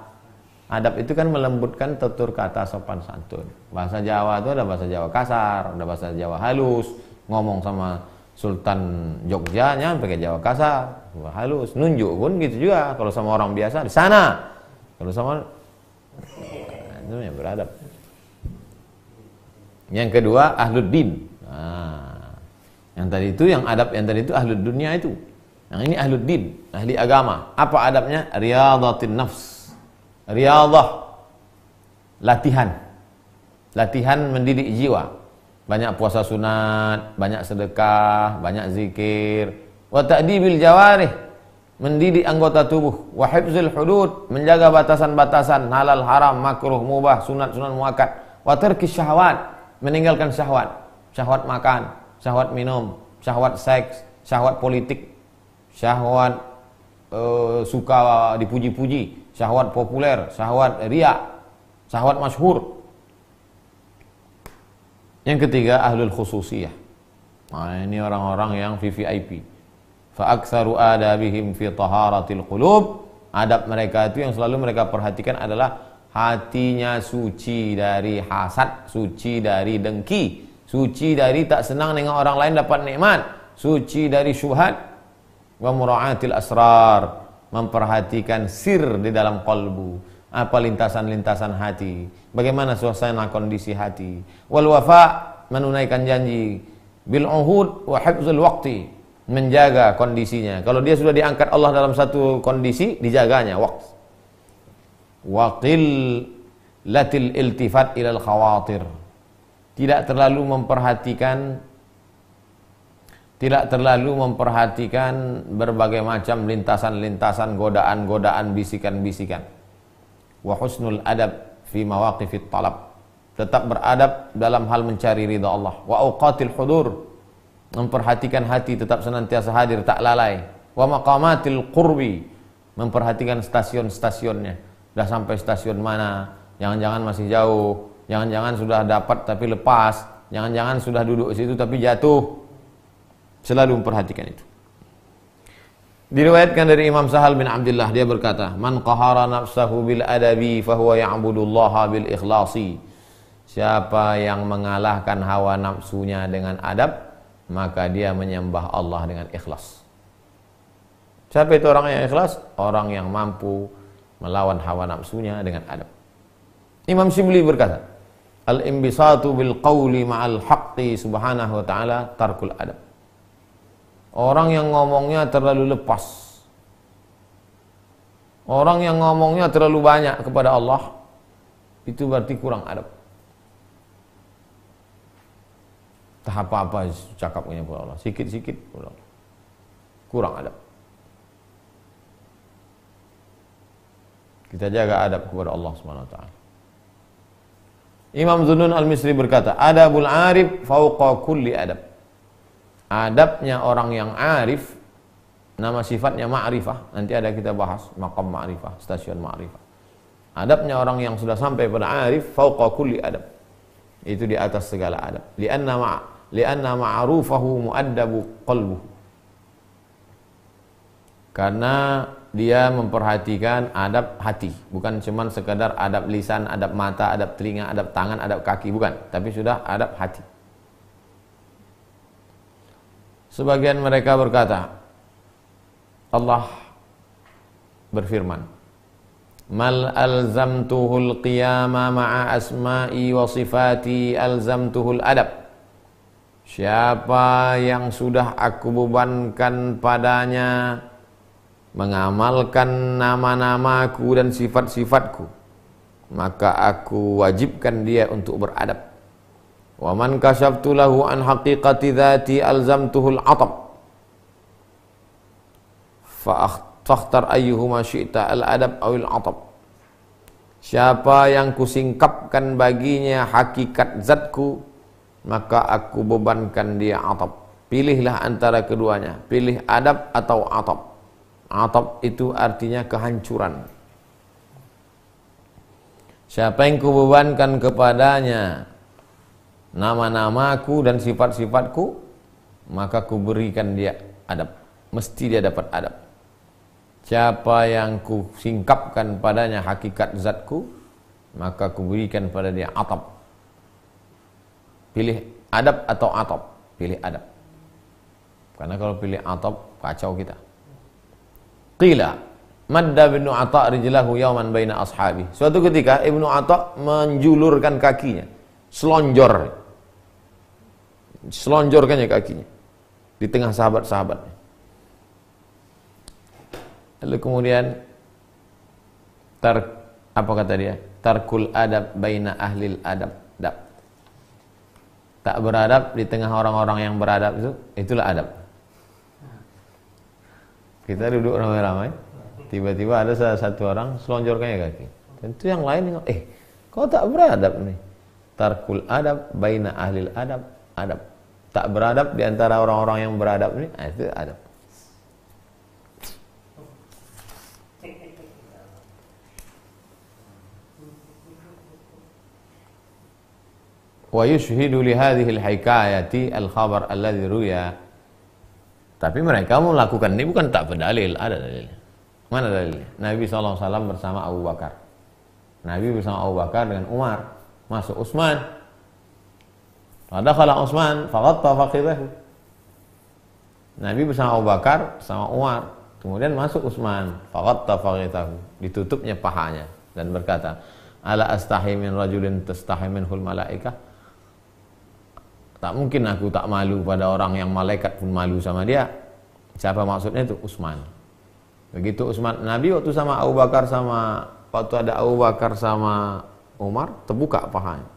Adab itu kan melembutkan tutur kata sopan santun. Bahasa Jawa itu ada bahasa Jawa kasar, ada bahasa Jawa halus. Ngomong sama Sultan Jogjanya pakai Jawa kasar, halus. Nunjuk pun gitu juga. Kalau sama orang biasa di sana. Kalau sama itu ya beradab. Yang kedua ahlud din. Yang tadi itu yang adab yang tadi itu ahlud dunia itu. Yang ini ahlud din, ahli agama. Apa adabnya? Riyadhatin nafs. Riyadhah, latihan mendidik jiwa. Banyak puasa sunat, banyak sedekah, banyak zikir. Wa ta'dibil jawarih, mendidik anggota tubuh. Wa hifzil hudud, menjaga batasan-batasan halal, haram, makruh, mubah, sunat-sunat muakkad. Wa tarkis syahwat, meninggalkan syahwat. Syahwat makan, syahwat minum, syahwat seks, syahwat politik, syahwat suka dipuji-puji, syahwat populer, syahwat riya, syahwat masyhur. Yang ketiga ahlul khususiyah. Ini orang-orang yang VVIP. Fa aktsaru adabihim fi taharatil qulub. Adab mereka itu yang selalu mereka perhatikan adalah hatinya suci dari hasad, suci dari dengki, suci dari tak senang dengan orang lain dapat nikmat, suci dari syubhat. Wa mura'atil asrar, memperhatikan sir di dalam qalbu, apa lintasan-lintasan hati, bagaimana suasana kondisi hati. Wal wafa, menunaikan janji. Bil uhud wa hifzul waqti, menjaga kondisinya. Kalau dia sudah diangkat Allah dalam satu kondisi, dijaganya waktu. Wa qillatil iltifat ilal khawatir, tidak terlalu memperhatikan berbagai macam lintasan-lintasan, godaan-godaan, bisikan-bisikan. Wa husnul adab fi mawaqifit talab, tetap beradab dalam hal mencari ridha Allah. Wa auqatil hudur, memperhatikan hati tetap senantiasa hadir, tak lalai. Wa maqamatil qurbi, memperhatikan stasiun-stasiunnya. Sudah sampai stasiun mana? Jangan-jangan masih jauh. Jangan-jangan sudah dapat tapi lepas. Jangan-jangan sudah duduk di situ tapi jatuh. Selalu memperhatikan itu. Diriwayatkan dari Imam Sahal bin Abdullah, dia berkata, "Man qahara nafsahu bil adabi fahuwa ya'budullaha bil ikhlasi." Siapa yang mengalahkan hawa nafsunya dengan adab, maka dia menyembah Allah dengan ikhlas. Siapa itu orang yang ikhlas? Orang yang mampu melawan hawa nafsunya dengan adab. Imam Shibli berkata, "Al-imbisatu bil qawli ma'al haqqi subhanahu wa ta'ala tarkul adab." Orang yang ngomongnya terlalu lepas, orang yang ngomongnya terlalu banyak kepada Allah, itu berarti kurang adab. Tak apa-apa cakapnya kepada Allah, sikit-sikit kepada Allah, kurang adab. Kita jaga adab kepada Allah Subhanahu wa taala. Imam Zunnun Al-Misri berkata, "Adabul arif fauqa kulli adab." Adabnya orang yang arif, nama sifatnya ma'rifah. Nanti ada kita bahas maqam ma'rifah, stasiun ma'rifah. Adabnya orang yang sudah sampai pada arif fauqa kulli adab. Itu di atas segala adab. Lianna ma'rufahu mu'addabu qalbuhu. Karena dia memperhatikan adab hati, bukan cuma sekadar adab lisan, adab mata, adab telinga, adab tangan, adab kaki, bukan, tapi sudah adab hati. Sebagian mereka berkata, Allah berfirman, "Mal alzamtuhul qiyama ma'a asma'i wa sifati alzamtuhul adab." Siapa yang sudah aku bebankan padanya mengamalkan nama-namaku dan sifat-sifatku, maka aku wajibkan dia untuk beradab. Wa man kasyaftu lahu an haqiqati dzati alzamtuhul atab. Fakhtar ayyuhuma syi'ta al-adab awil atab. Siapa yang kusingkapkan baginya hakikat zatku, maka aku bebankan dia atab. Pilihlah antara keduanya, pilih adab atau atab. Atab itu artinya kehancuran. Siapa yang kubebankan kepadanya nama-namaku dan sifat-sifatku, maka kuberikan dia adab. Mesti dia dapat adab. Siapa yang kusingkapkan padanya hakikat zatku, maka kuberikan pada dia atab. Pilih adab atau atab? Pilih adab. Karena kalau pilih atab, kacau kita. Qila madda Ibnu Atha rijlahu yawman baina ashabi. Suatu ketika Ibnu Atha menjulurkan kakinya, selonjorkannya kakinya di tengah sahabat-sahabatnya. Lalu kemudian apa kata dia? Tarkul adab baina ahlil adab. Tak beradab di tengah orang-orang yang beradab, itulah adab. Kita duduk ramai-ramai, tiba-tiba ada salah satu orang selonjorkannya kaki. Tentu yang lain, kau tak beradab nih. Tarkul adab baina ahlil adab. Tak beradab di antara orang-orang yang beradab ini, itu adab. Wa yushhidu li hadhihi al-hikayati al-khabar alladhi ruya. Tapi mereka melakukan ini bukan tak berdalil, ada dalilnya. Mana dalilnya? Nabi SAW bersama Abu Bakar. Nabi bersama Abu Bakar dengan Umar. Masuk Utsman. Fadakhala Utsman faghatta fakhidhahu. Nabi bersama Abu Bakar sama Umar. Kemudian masuk Utsman, faghatta fakhidhahu. Ditutupnya pahanya dan berkata, "Ala astahi min rajulin tastahi minhul malaikah?" Tak mungkin aku tak malu pada orang yang malaikat pun malu sama dia. Siapa maksudnya itu? Utsman. Begitu Utsman, Nabi waktu ada Abu Bakar sama Umar, terbuka pahanya.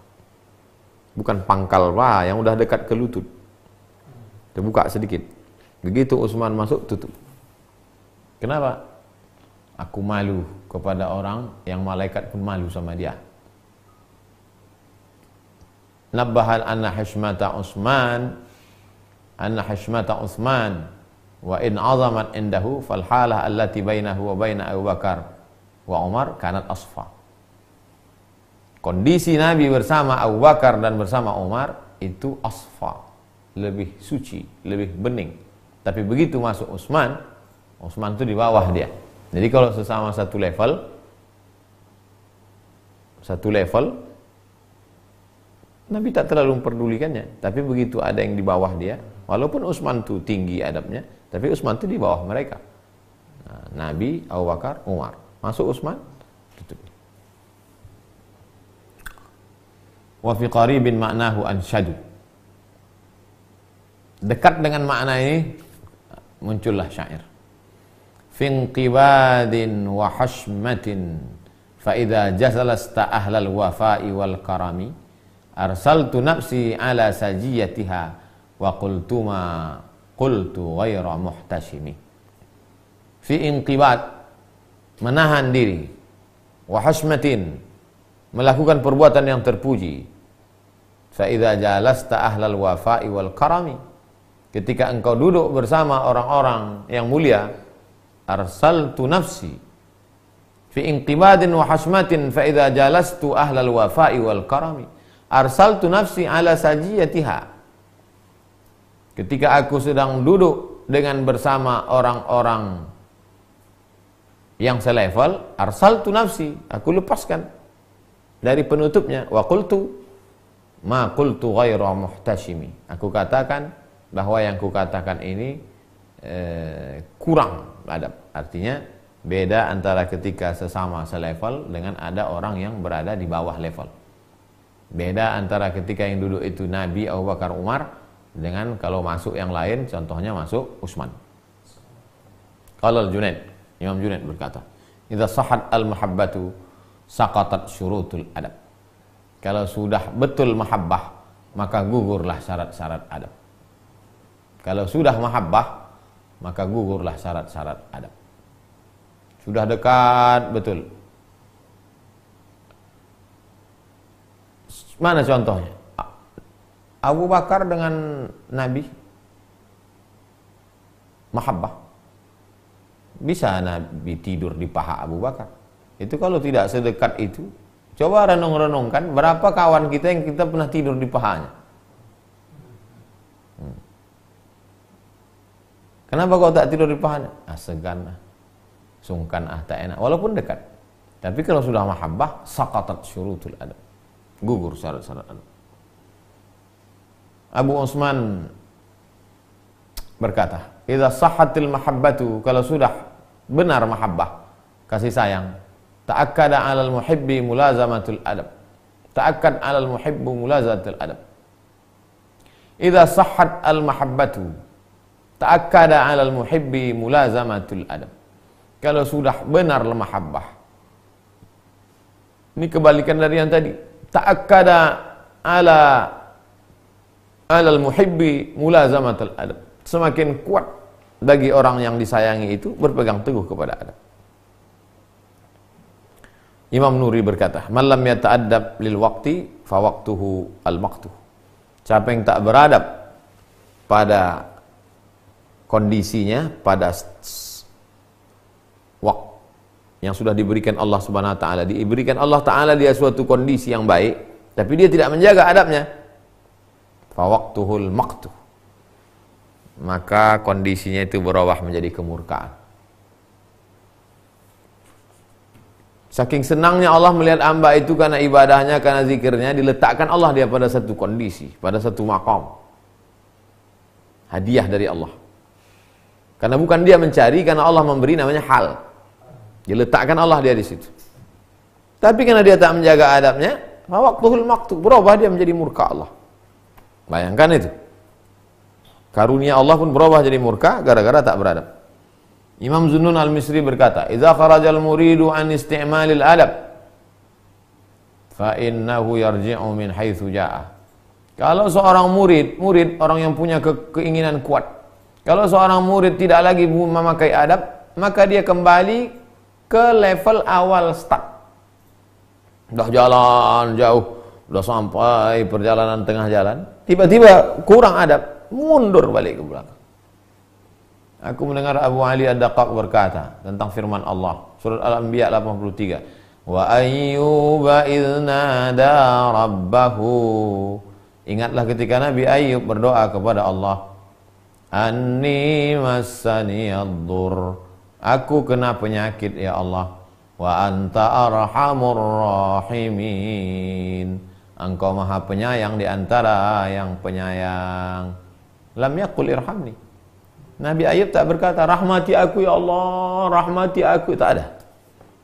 Bukan pangkal paha yang udah dekat ke lutut. Terbuka sedikit. Begitu Utsman masuk, tutup. Kenapa? Aku malu kepada orang yang malaikat pun malu sama dia. nabbahan anna hishmata Utsman wa in azamat indahu fal halah allati bainahu wa baina Abu Bakar wa Umar kanat asfa. Kondisi Nabi bersama Abu Bakar dan bersama Umar itu asfa, lebih suci, lebih bening. Tapi begitu masuk Utsman itu di bawah dia. Jadi kalau sesama satu level Nabi tak terlalu memperdulikannya. Tapi begitu ada yang di bawah dia, walaupun Utsman itu tinggi adabnya, tapi Utsman itu di bawah mereka. Nah, Nabi, Abu Bakar, Umar. Masuk Utsman, tutup. Wa fi qaribin ma'nahu ansyadu. Dekat dengan makna ini muncullah syair. Fi inqibadin wa hashmatin fa idza jasalasta ahlal wafa'i wal karami arsaltu nafsi ala sajiyatiha wa qultu ghaira muhtashimi. Fi inqibad, menahan diri, wa hashmatin, melakukan perbuatan yang terpuji. Fa idza jalasta ahlal wafa'i wal karami, ketika engkau duduk bersama orang-orang yang mulia, arsaltu nafsi fi inqibadin wa hashmatin fa idza jalastu ahlal wafa'i wal karami arsaltu nafsi ala sajiyatiha. Ketika aku sedang duduk dengan bersama orang-orang yang selevel, arsaltu nafsi, aku lepaskan dari penutupnya, wa qultu ma qultu ghaira muhtashimi, aku katakan bahwa yang kukatakan ini kurang adab. Artinya beda antara ketika sesama selevel dengan ada orang yang berada di bawah level. Beda antara ketika yang duduk itu Nabi, Abu Bakar, Umar, dengan kalau masuk yang lain, contohnya masuk Utsman. Qala Junaid, Imam Junaid berkata, idza sahhat al-mahabbatu saqatat syurutul adab. Kalau sudah betul mahabbah, maka gugurlah syarat-syarat adab. Kalau sudah mahabbah, maka gugurlah syarat-syarat adab. Sudah dekat betul. Mana contohnya? Abu Bakar dengan Nabi mahabbah. Bisa Nabi tidur di paha Abu Bakar. Itu kalau tidak sedekat itu, coba renung-renungkan berapa kawan kita yang kita pernah tidur di pahanya. Kenapa kau tak tidur di pahanya? Segan, sungkan, tak enak. Walaupun dekat. Tapi kalau sudah mahabbah, saqatat syurutul adab. Gugur syarat-syarat adab. Abu Utsman berkata, idza sahhatil mahabbatu, kalau sudah benar mahabbah, kasih sayang, ta'akkada 'alal muhibbi mulazamatul adab. Ta'akkad 'alal muhibbi mulazamatul adab. Idza sahhat al mahabbatu, ta'akkada 'alal muhibbi mulazamatul adab. Kalau sudah benar mahabbah. Ini kebalikan dari yang tadi. Ta'akkada 'alal muhibbi mulazamatul adab. Semakin kuat bagi orang yang disayangi itu berpegang teguh kepada adab. Imam Nuri berkata, "Man lam yata'addab lil waqti fa waqtuhu al maqtuh." Siapa yang tak beradab pada kondisinya, pada waktu yang sudah diberikan Allah Subhanahu wa taala, diberikan Allah taala dia suatu kondisi yang baik, tapi dia tidak menjaga adabnya, fa waqtuhul maqtuh, maka kondisinya itu berubah menjadi kemurkaan. Saking senangnya Allah melihat hamba itu karena ibadahnya, karena zikirnya, diletakkan Allah dia pada satu kondisi, pada satu maqam. Hadiah dari Allah. Karena bukan dia mencari, karena Allah memberi, namanya hal. Diletakkan Allah dia di situ. Tapi karena dia tak menjaga adabnya, waqtuhul maqtu, berubah dia menjadi murka Allah. Bayangkan itu. Karunia Allah pun berubah jadi murka gara-gara tak beradab. Imam Zunnun al-Misri berkata, "Idza kharajal muridu an isti'malil adab, fa innahu yarji'u min haitsu ja'a." Kalau seorang murid orang yang punya keinginan kuat, kalau seorang murid tidak lagi memakai adab, maka dia kembali ke level awal start. Dah jalan jauh, Udah sampai perjalanan tengah jalan, tiba-tiba kurang adab, mundur balik ke belakang. Aku mendengar Abu Ali Ad-Daqqaq berkata tentang firman Allah, surat Al-Anbiya 83. Wa ayyuba idh nada rabbahu. Ingatlah ketika Nabi Ayyub berdoa kepada Allah, anni massani ad-dur. Aku kena penyakit ya Allah. Wa anta arhamur rahimin. Engkau maha penyayang di antara yang penyayang. Lam yaqul irhamni. Nabi Ayyub tak berkata rahmati aku ya Allah, rahmati aku, tak ada.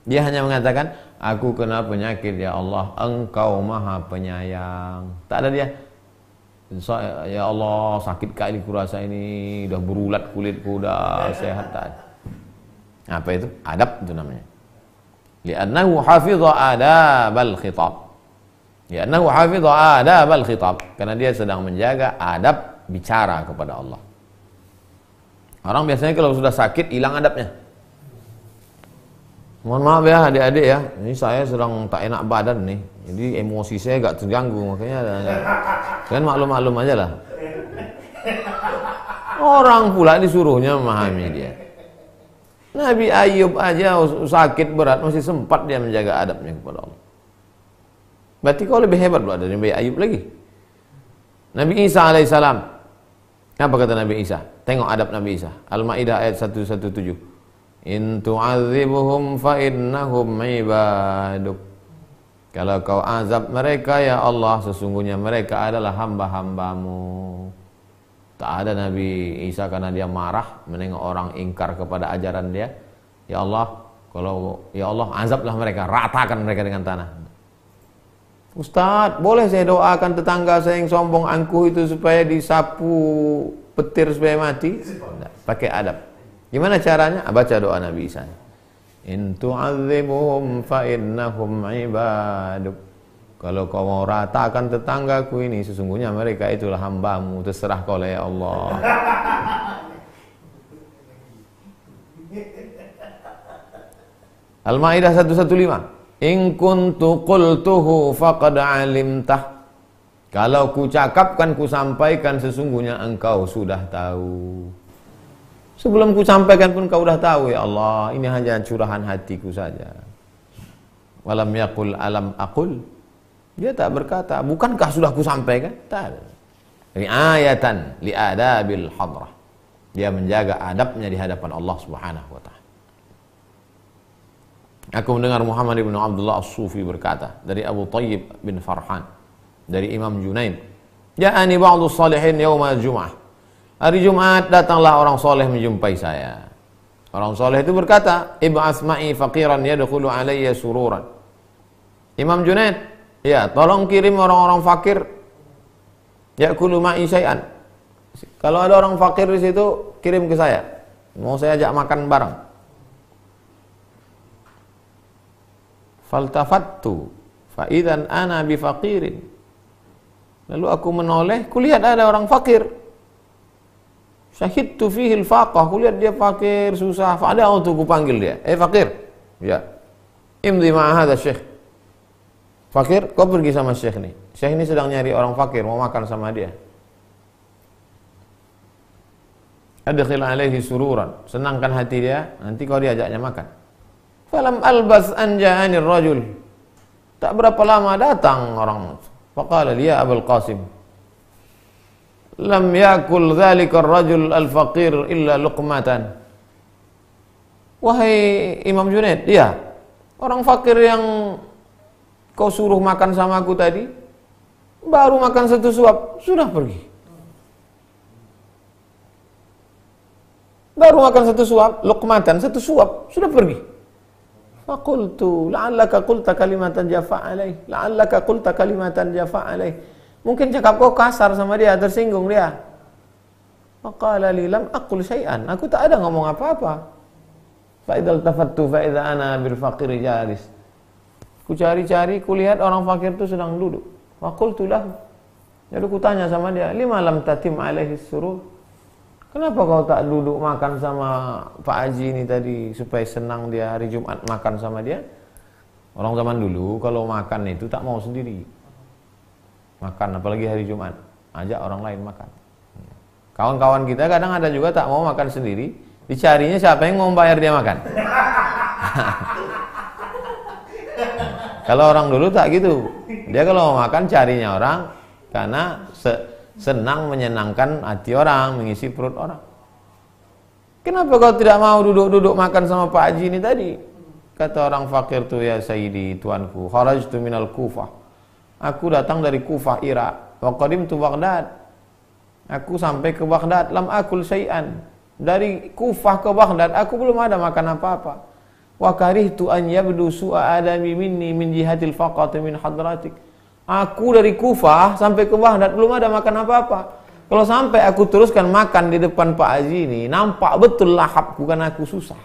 Dia hanya mengatakan aku kena penyakit ya Allah, engkau maha penyayang. Tak ada dia, ya Allah sakit kali kurasa ini, udah berulat kulitku, udah sehat, tak ada. Apa itu? Adab itu namanya. Li'annahu hafidha adabal khitab. Li'annahu hafidha adabal khitab. Karena dia sedang menjaga adab bicara kepada Allah. Orang biasanya kalau sudah sakit hilang adabnya. Mohon maaf ya adik-adik ya, ini saya sedang tak enak badan nih, jadi emosi saya agak terganggu, makanya kalian maklum-maklum aja lah. Orang pula disuruhnya memahami dia. Nabi Ayyub aja sakit berat masih sempat dia menjaga adabnya kepada Allah. Berarti kau lebih hebat pula dari Nabi Ayyub lagi. Nabi Isa alaihissalam, apa kata Nabi Isa? Tengok adab Nabi Isa. Al-Maidah ayat 117. In tu'adzibuhum fa innahum ibaduk. Kalau kau azab mereka ya Allah, sesungguhnya mereka adalah hamba-hambamu. Tak ada Nabi Isa karena dia marah menengok orang ingkar kepada ajaran dia. Ya Allah, kalau ya Allah azablah mereka, ratakan mereka dengan tanah. Ustaz, boleh saya doakan tetangga saya yang sombong angkuh itu supaya disapu petir supaya mati? Tidak, pakai adab. Gimana caranya? Baca doa Nabi Isa. In tu'adzibuhum fa innahum ibaduk. Kalau kau mau ratakan tetanggaku ini, sesungguhnya mereka itulah hambamu, terserah kau ya Allah. Al-Maidah 115. In kuntu qultuhu faqad alimtah. Kalau ku cakapkan, ku sampaikan, sesungguhnya engkau sudah tahu. Sebelum ku sampaikan pun kau dah tahu ya Allah, ini hanya curahan hatiku saja. Walam yaqul alam aqul. Dia tak berkata, bukankah sudah ku sampaikan? Tak. Ini ayatan li adabil hadrah. Dia menjaga adabnya di hadapan Allah Subhanahu wa taala. Aku mendengar Muhammad ibn Abdullah As-Sufi berkata dari Abu Tayyib bin Farhan, dari Imam Junaid, ja'ani ba'du salihin yawma Jum'ah. Hari Jumat datanglah orang soleh menjumpai saya. Orang soleh itu berkata, ib'ats ma'i faqiran yadkhulu alayya sururan. Imam Junaid, ya tolong kirim orang-orang fakir ya'kulu ma'i syai'an. Kalau ada orang fakir di situ, kirim ke saya. Mau saya ajak makan bareng. Faltafattu fa idzan ana bi faqirin. Lalu aku menoleh, kulihat ada orang fakir. Syahidtu fihi al-faqah, kulihat dia fakir, susah. Fa'ada untuk ku panggil dia. Fakir. Ya. Imdi ma'a hadha syekh. Fakir, kau pergi sama syekh nih. Syekh ini sedang nyari orang fakir, mau makan sama dia. Adkhil alaihi sururan. Senangkan hati dia, nanti kau diajaknya makan. Falam albas an ja'ani ar-rajul. Tak berapa lama datang orang. Faqala liya Abul Qasim, lam yakul dzalika ar-rajul al-faqir illa luqmatan. Wahai Imam Junaid, dia orang fakir yang kau suruh makan sama aku tadi baru makan satu suap sudah pergi. Baru makan satu suap, luqmatan, satu suap sudah pergi. Faqultu la'allaka qulta kalimatan jafa alaih, la'allaka qulta kalimatan jafa alaih. Mungkin cakap kau kasar sama dia, tersinggung dia. Faqala li lam aqul syai'an. Aku tak ada ngomong apa-apa. Fa idzal tafattu fa idza ana bil faqir jalis. Ku cari-cari, kulihat orang fakir itu sedang duduk. Faqultu lahu. Lalu ku tanya sama dia, lima lam tatim alaihi surur. Kenapa kau tak duduk makan sama Pak Haji ini tadi supaya senang dia hari Jumat makan sama dia? Orang zaman dulu kalau makan itu tak mau sendiri. makan, apalagi hari Jumat, ajak orang lain makan. Kawan-kawan kita kadang ada juga tak mau makan sendiri, dicarinya siapa yang mau bayar dia makan. Kalau orang dulu tak gitu, dia kalau mau makan carinya orang karena senang menyenangkan hati orang, mengisi perut orang. Kenapa kau tidak mau duduk-duduk makan sama Pak Haji ini tadi? Kata orang fakir tu, ya Sayyidi, tuanku, kharajtu minal Kufah. Aku datang dari Kufah, Irak. Wa qadimtu Baghdad. Aku sampai ke Baghdad, lam akul syai'an. Dari Kufah ke Baghdad, aku belum ada makan apa-apa. Wa karihtu an yabdu su'a adami minni min jihatil faqat min hadratik. Aku dari Kufah sampai ke Baghdad belum ada makan apa-apa. Kalau sampai aku teruskan makan di depan Pak Haji ini, nampak betul lahapku karena aku susah.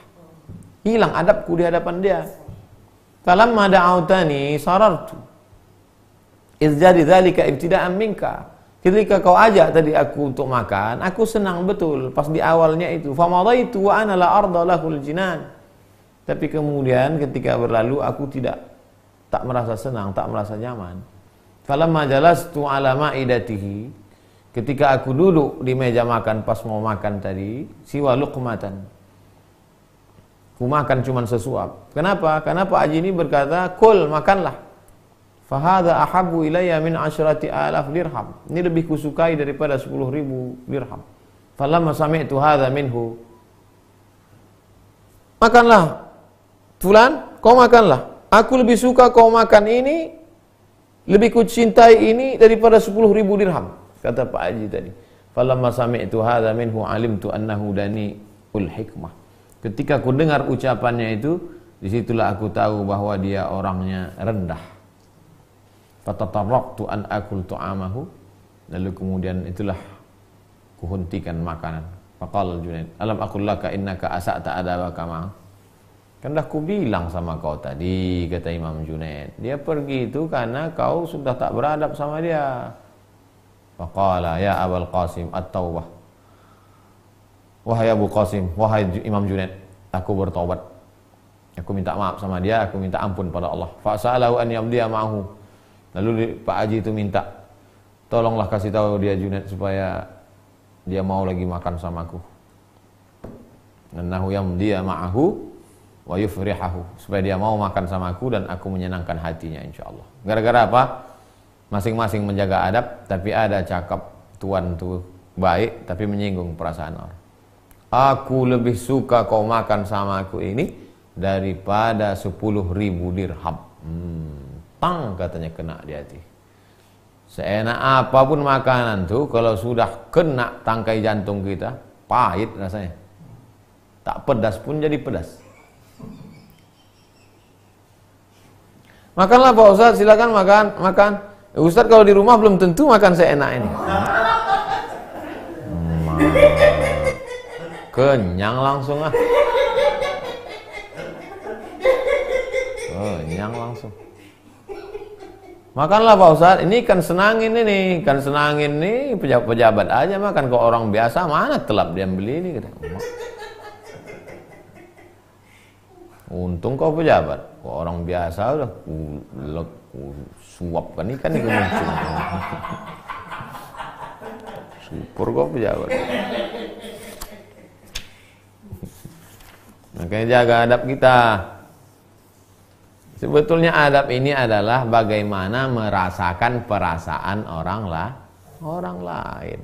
Hilang adabku di hadapan dia. Falamma da'autani sarartu. Iz jadi dzalika ibtida'an minka. Ketika kau ajak tadi aku untuk makan, aku senang betul pas di awalnya itu. Famadaitu wa ana la arda lahul jinan. Tapi kemudian ketika berlalu aku tak merasa senang, tak merasa nyaman. Falamma jalastu ala ma'idatihi. Ketika aku duduk di meja makan pas mau makan tadi, siwa luqmatan. Ku makan cuman sesuap. Kenapa? Karena Pak Haji ini berkata, "Kul, makanlah." Fahadha ahabbu ilayya min 10,000 dirham. Ini lebih kusukai daripada 10,000 dirham. Falamma sami'tu hadha minhu. Makanlah. Fulan, kau makanlah. Aku lebih suka kau makan ini, lebih kucintai ini daripada 10,000 dirham. Kata Pak Haji tadi. Falamma sami'tu hadza minhu alimtu annahu dani'ul hikmah. Ketika aku dengar ucapannya itu, disitulah aku tahu bahwa dia orangnya rendah. Fatatarraqtu an akul tu'amahu. Lalu kemudian itulah kuhentikan makanan. Faqala al-Junaid, alam aqul laka innaka asa'ta adabaka ma. Kan dah ku bilang sama kau tadi, kata Imam Junaid. Dia pergi itu karena kau sudah tak beradab sama dia. Faqala ya Abul Qasim at-taubah. Wahai Abu Qasim, wahai Imam Junaid, aku bertobat. Aku minta maaf sama dia, aku minta ampun pada Allah. Fa'salahu an yamdiya ma'ahu. Lalu Pak Haji itu minta, tolonglah kasih tahu dia Junaid supaya dia mau lagi makan sama aku. Annahu yamdiya ma'ahu wa yufrihahu, supaya dia mau makan sama aku dan aku menyenangkan hatinya insyaallah. Gara-gara apa? Masing-masing menjaga adab, tapi ada cakap tuan tuh baik tapi menyinggung perasaan orang. Aku lebih suka kau makan sama aku ini daripada 10,000 dirham. Tang, katanya, kena di hati. Seenak apapun makanan tuh, kalau sudah kena tangkai jantung kita, pahit rasanya. Tak pedas pun jadi pedas. Makanlah Pak Ustaz, silakan makan. Ustaz kalau di rumah belum tentu makan seenak ini. Kenyang langsung ah. Kenyang langsung. Makanlah Pak Ustaz, ini kan senangin ini, pejabat aja makan, kok orang biasa mana telap dia beli ini, kata. Untung kau pejabat, kok orang biasa udah suapkan ikan nih kemuncung. Syukur kau pejabat. Makanya jaga adab kita. Sebetulnya adab ini adalah bagaimana merasakan perasaan orang lain.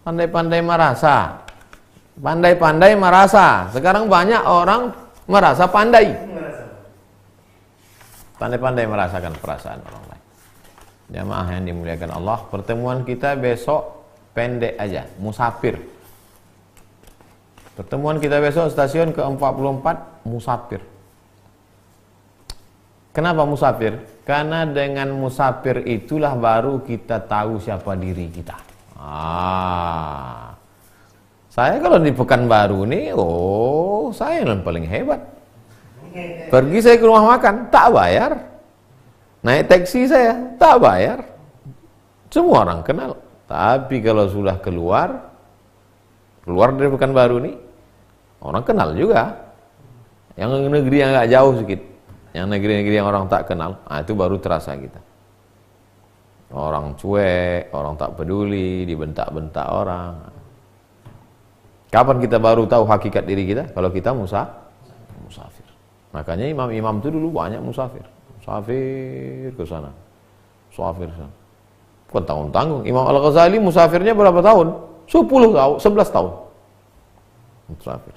Pandai-pandai merasa. Pandai-pandai merasa. Sekarang banyak orang merasa pandai. Pandai-pandai merasakan perasaan orang lain. Jamaah yang dimuliakan Allah, pertemuan kita besok pendek aja, musafir. Pertemuan kita besok stasiun ke-44, musafir. Kenapa musafir? Karena dengan musafir itulah baru kita tahu siapa diri kita. Saya kalau di Pekanbaru nih, saya yang paling hebat. Pergi saya ke rumah makan, tak bayar. Naik taksi saya, tak bayar. Semua orang kenal. Tapi kalau sudah keluar dari Pekanbaru nih, orang kenal juga. Yang negeri yang agak jauh sedikit, yang negeri-negeri yang orang tak kenal, itu baru terasa kita. Orang cuek, orang tak peduli, dibentak-bentak orang. Kapan kita baru tahu hakikat diri kita? Kalau kita musafir. Makanya imam-imam itu dulu banyak musafir. Musafir ke sana. Musafir ke sana. Bukan tanggung-tanggung. Imam Al-Ghazali musafirnya berapa tahun? 10 tahun, 11 tahun. Musafir.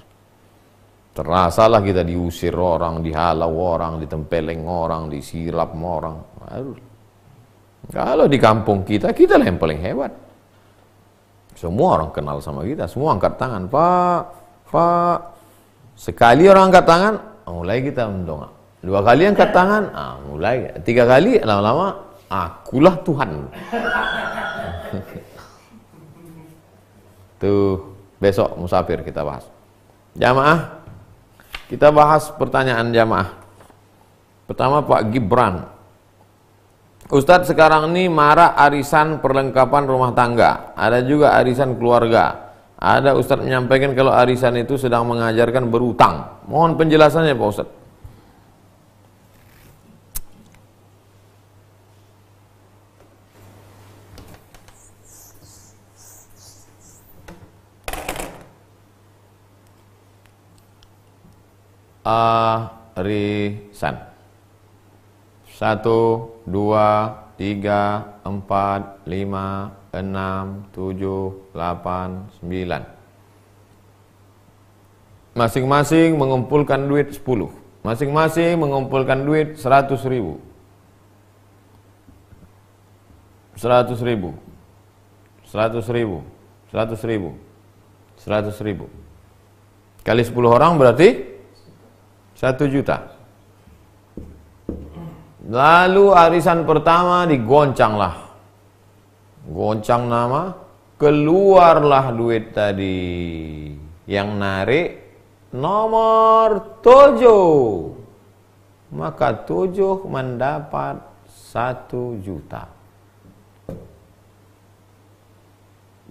Terasalah kita diusir orang, dihalau orang, ditempeleng orang, disirap orang. Aduh. Kalau di kampung kita lah yang paling hebat. Semua orang kenal sama kita, semua angkat tangan. Pak. Sekali orang angkat tangan, mulai kita mendongak. 2 kali angkat tangan, mulai. 3 kali, lama-lama, akulah Tuhan. Tuh, besok musafir kita bahas. Jamaah, kita bahas pertanyaan jamaah. Pertama Pak Gibran. Ustadz, sekarang ini marak arisan perlengkapan rumah tangga, ada juga arisan keluarga. Ada Ustadz menyampaikan kalau arisan itu sedang mengajarkan berutang. Mohon penjelasannya Pak Ustadz. Arisan 1, 2, 3, 4, 5, 6, 7, 8, 9. Masing-masing mengumpulkan duit 10. Masing-masing mengumpulkan duit 100 ribu. 100 ribu. 100 ribu. 100 ribu. 100 ribu. Kali 10 orang berarti 1 juta. Lalu arisan pertama digoncanglah. Goncang nama, keluarlah duit tadi. Yang narik nomor 7. Maka 7 mendapat 1 juta.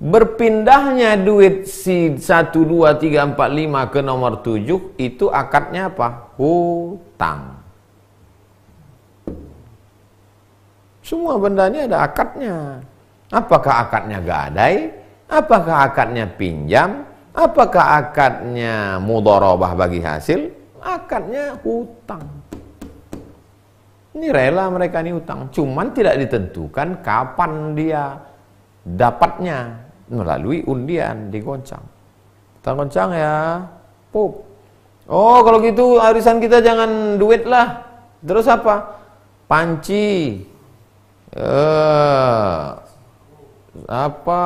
Berpindahnya duit si 1, 2, 3, 4, 5 ke nomor 7, itu akadnya apa? Hutang. Semua benda ini ada akadnya. Apakah akadnya gadai? Apakah akadnya pinjam? Apakah akadnya mudharabah bagi hasil? Akadnya hutang. Ini rela mereka ini hutang. Cuman tidak ditentukan kapan dia dapatnya. Melalui undian digoncang. Kita goncang ya. Pup. Oh kalau gitu arisan kita jangan duit lah. Terus apa? Panci. Apa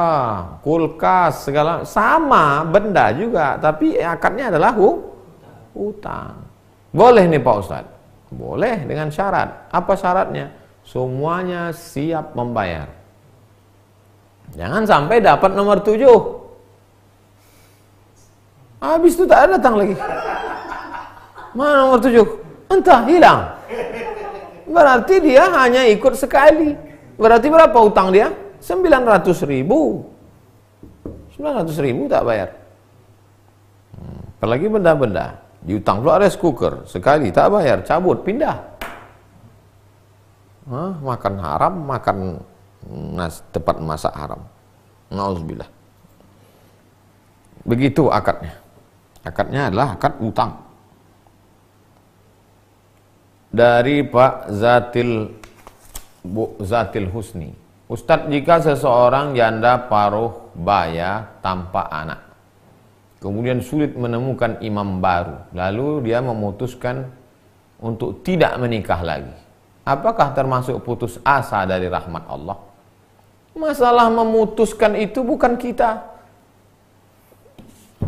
kulkas segala sama benda juga, tapi akadnya adalah hutang. Boleh nih Pak Ustadz? Boleh dengan syarat. Apa syaratnya? Semuanya siap membayar. Jangan sampai dapat nomor 7 habis itu tak ada datang lagi. Mana nomor 7? Entah, hilang. Berarti dia hanya ikut sekali. Berarti berapa utang dia? 900 ribu. 900 ribu tak bayar. Apalagi benda-benda. Diutang pula rice cooker. Sekali tak bayar, cabut, pindah. Makan haram, makan tempat masak haram. Nauzubillah. Begitu akadnya. Akadnya adalah akad utang. Dari Pak Zatil Husni. Ustadz, jika seseorang janda paruh baya tanpa anak, kemudian sulit menemukan imam baru, lalu dia memutuskan untuk tidak menikah lagi, apakah termasuk putus asa dari rahmat Allah? Masalah memutuskan itu bukan kita.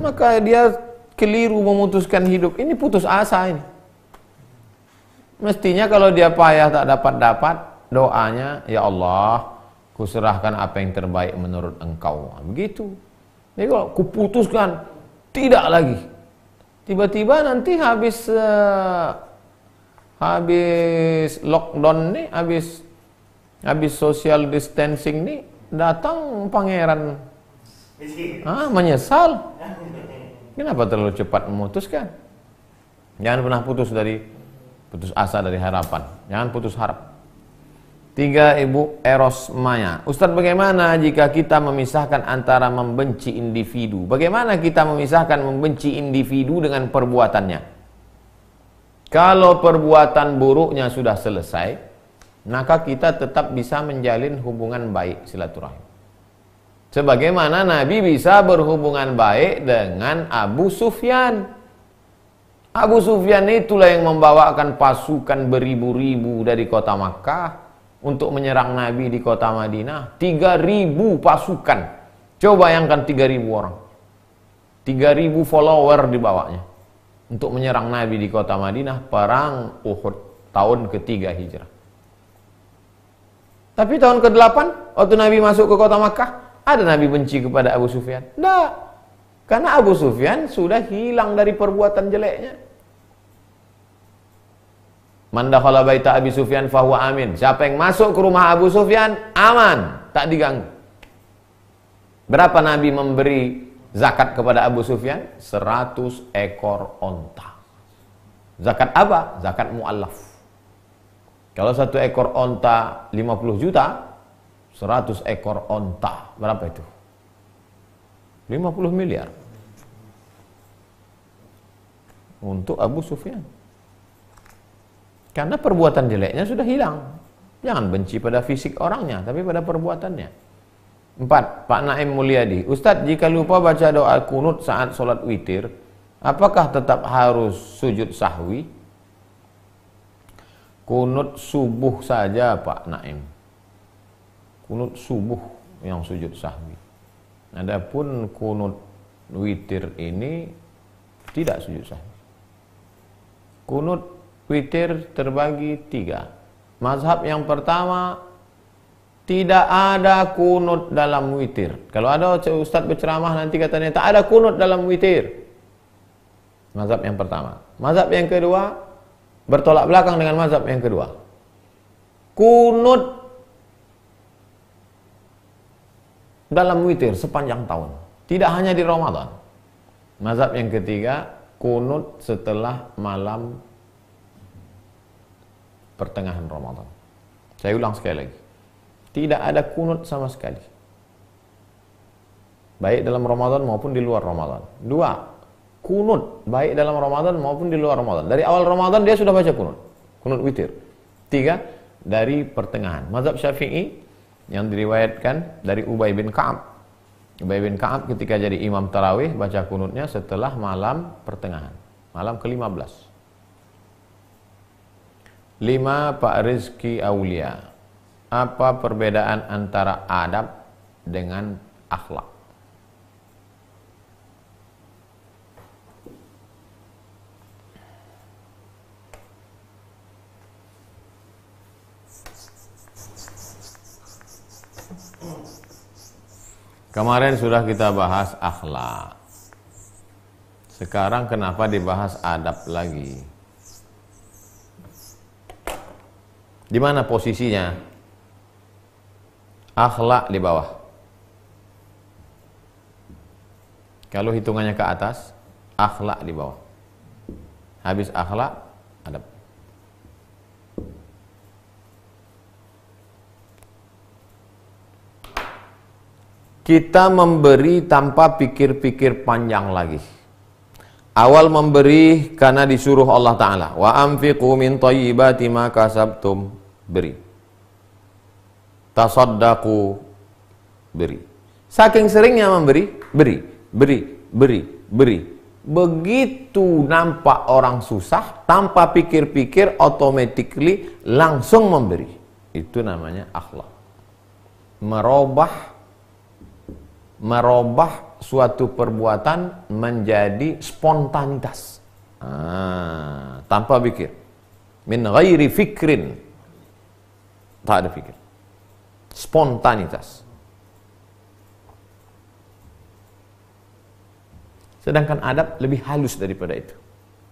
Maka dia keliru memutuskan hidup. Ini putus asa ini. Mestinya kalau dia payah tak dapat-dapat, doanya, ya Allah, kuserahkan apa yang terbaik menurut Engkau. Begitu. Jadi kalau kuputuskan tidak lagi, tiba-tiba nanti habis lockdown nih, habis social distancing nih, datang pangeran, menyesal. Kenapa terlalu cepat memutuskan? Jangan pernah putus asa dari harapan. Jangan putus harap. 3 Ibu Eros Maya. Ustadz, bagaimana jika kita memisahkan antara membenci individu? Bagaimana kita memisahkan membenci individu dengan perbuatannya? Kalau perbuatan buruknya sudah selesai, maka kita tetap bisa menjalin hubungan baik, silaturahim. Sebagaimana Nabi bisa berhubungan baik dengan Abu Sufyan. Abu Sufyan itulah yang membawakan pasukan beribu-ribu dari kota Makkah untuk menyerang Nabi di kota Madinah. 3.000 pasukan. Coba bayangkan 3.000 orang. 3.000 follower dibawanya untuk menyerang Nabi di kota Madinah, perang Uhud tahun ketiga hijrah. Tapi tahun ke-8 waktu Nabi masuk ke kota Makkah, ada Nabi benci kepada Abu Sufyan? Tidak. Karena Abu Sufyan sudah hilang dari perbuatan jeleknya. Man dakhala baita Abi Sufyan fahuwa amin. Siapa yang masuk ke rumah Abu Sufyan, aman, tak diganggu. Berapa Nabi memberi zakat kepada Abu Sufyan? 100 ekor onta. Zakat apa? Zakat mu'allaf. Kalau 1 ekor onta 50 juta, 100 ekor onta, berapa itu? 50 miliar. Untuk Abu Sufyan. Karena perbuatan jeleknya sudah hilang. Jangan benci pada fisik orangnya, tapi pada perbuatannya. 4. Pak Naim Mulyadi. Ustadz, jika lupa baca doa kunut saat sholat witir, apakah tetap harus sujud sahwi? Kunut subuh saja Pak Naim. Kunut subuh yang sujud sahwi. Adapun kunut witir ini tidak sujud sahwi. Kunut witir terbagi 3. Mazhab yang pertama, tidak ada kunut dalam witir. Kalau ada ustadz berceramah nanti katanya tak ada kunut dalam witir. Mazhab yang pertama. Mazhab yang kedua, bertolak belakang dengan mazhab yang kedua. Kunut dalam witir sepanjang tahun, tidak hanya di Ramadan. Mazhab yang ketiga, kunut setelah malam pertengahan Ramadan. Saya ulang sekali lagi. Tidak ada kunut sama sekali. Baik dalam Ramadan maupun di luar Ramadan. 2. Kunut baik dalam Ramadan maupun di luar Ramadan. Dari awal Ramadan dia sudah baca kunut. Kunut witir. 3. Dari pertengahan. Mazhab Syafi'i yang diriwayatkan dari Ubay bin Ka'ab. Ubay bin Ka'ab ketika jadi imam tarawih baca kunutnya setelah malam pertengahan. Malam ke-15. 5. Pak Rizki Aulia. Apa perbedaan antara adab dengan akhlak? Kemarin sudah kita bahas akhlak. Sekarang kenapa dibahas adab lagi? Di mana posisinya? Akhlak di bawah. Kalau hitungannya ke atas, akhlak di bawah. Habis akhlak, adab. Kita memberi tanpa pikir-pikir panjang lagi. Awal memberi karena disuruh Allah Ta'ala. Wa anfiqu min thayyibati ma kasabtum. Beri. Tasaddaqu. Beri. Saking seringnya memberi, beri. Begitu nampak orang susah, tanpa pikir-pikir, automatically langsung memberi. Itu namanya akhlak. Merubah suatu perbuatan menjadi spontanitas, tanpa pikir, min ghairi fikrin, tak ada pikir, spontanitas. Sedangkan adab lebih halus daripada itu,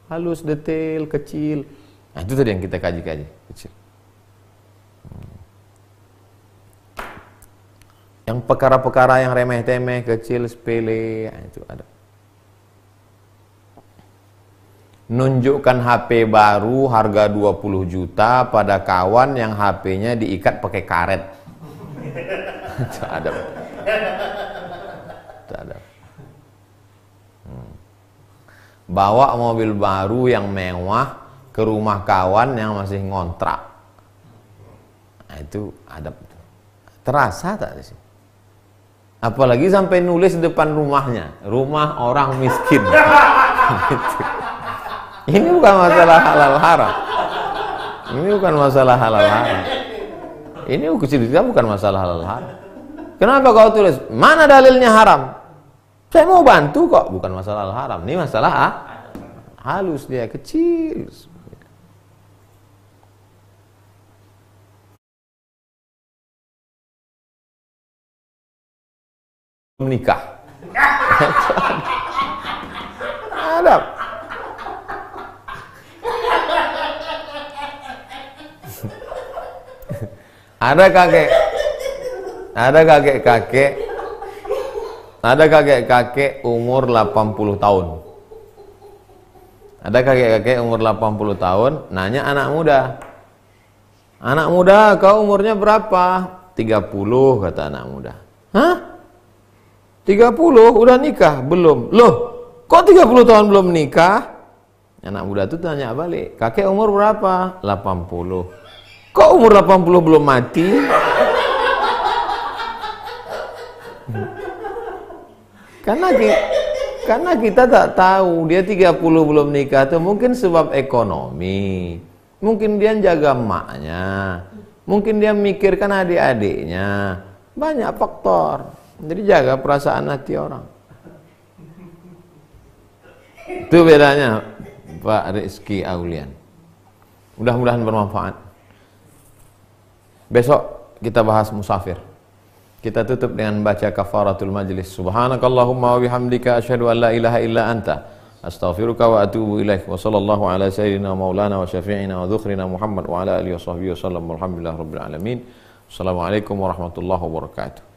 halus, detail, kecil. Nah, itu tadi yang kita kaji-kaji, kecil. Yang perkara-perkara yang remeh-temeh, kecil, sepele, itu ada. nunjukkan HP baru harga 20 juta pada kawan yang HP-nya diikat pakai karet. Itu ada. Itu ada. Bawa mobil baru yang mewah ke rumah kawan yang masih ngontrak. Nah, itu adab. Terasa tak sih? Apalagi sampai nulis depan rumahnya, rumah orang miskin. Ini bukan masalah halal haram. Ini bukan masalah halal haram. Ini cerita bukan masalah halal haram. Kenapa kau tulis? Mana dalilnya haram? Saya mau bantu kok, bukan masalah halal haram. Ini masalah halus, dia kecil. Menikah. Adab. Ada kakek-kakek umur 80 tahun. Ada kakek-kakek umur 80 tahun nanya anak muda. Anak muda, kau umurnya berapa? 30, kata anak muda. Hah? 30 udah nikah? Belum. Loh, kok 30 tahun belum nikah? Anak muda itu tanya balik, kakek umur berapa? 80. Kok umur 80 belum mati? Karena kita tak tahu dia 30 belum nikah itu mungkin sebab ekonomi. Mungkin dia jaga emaknya. Mungkin dia mikirkan adik-adiknya. Banyak faktor. Jadi jaga perasaan hati orang. Itu bedanya Pak Rizky Aulian. Mudah-mudahan bermanfaat. Besok kita bahas musafir. Kita tutup dengan baca kafaratul majlis. Subhanakallahumma wa bihamdika asyhadu an la ilaha illa anta astaghfiruka wa atubu ilaik. Wa sallallahu ala sayyidina maulana wa syafi'ina wa dzukhrina Muhammad wa ala alihi wa sahbihi wa sallam. Alhamdulillah rabbil alamin. Assalamualaikum warahmatullahi wabarakatuh.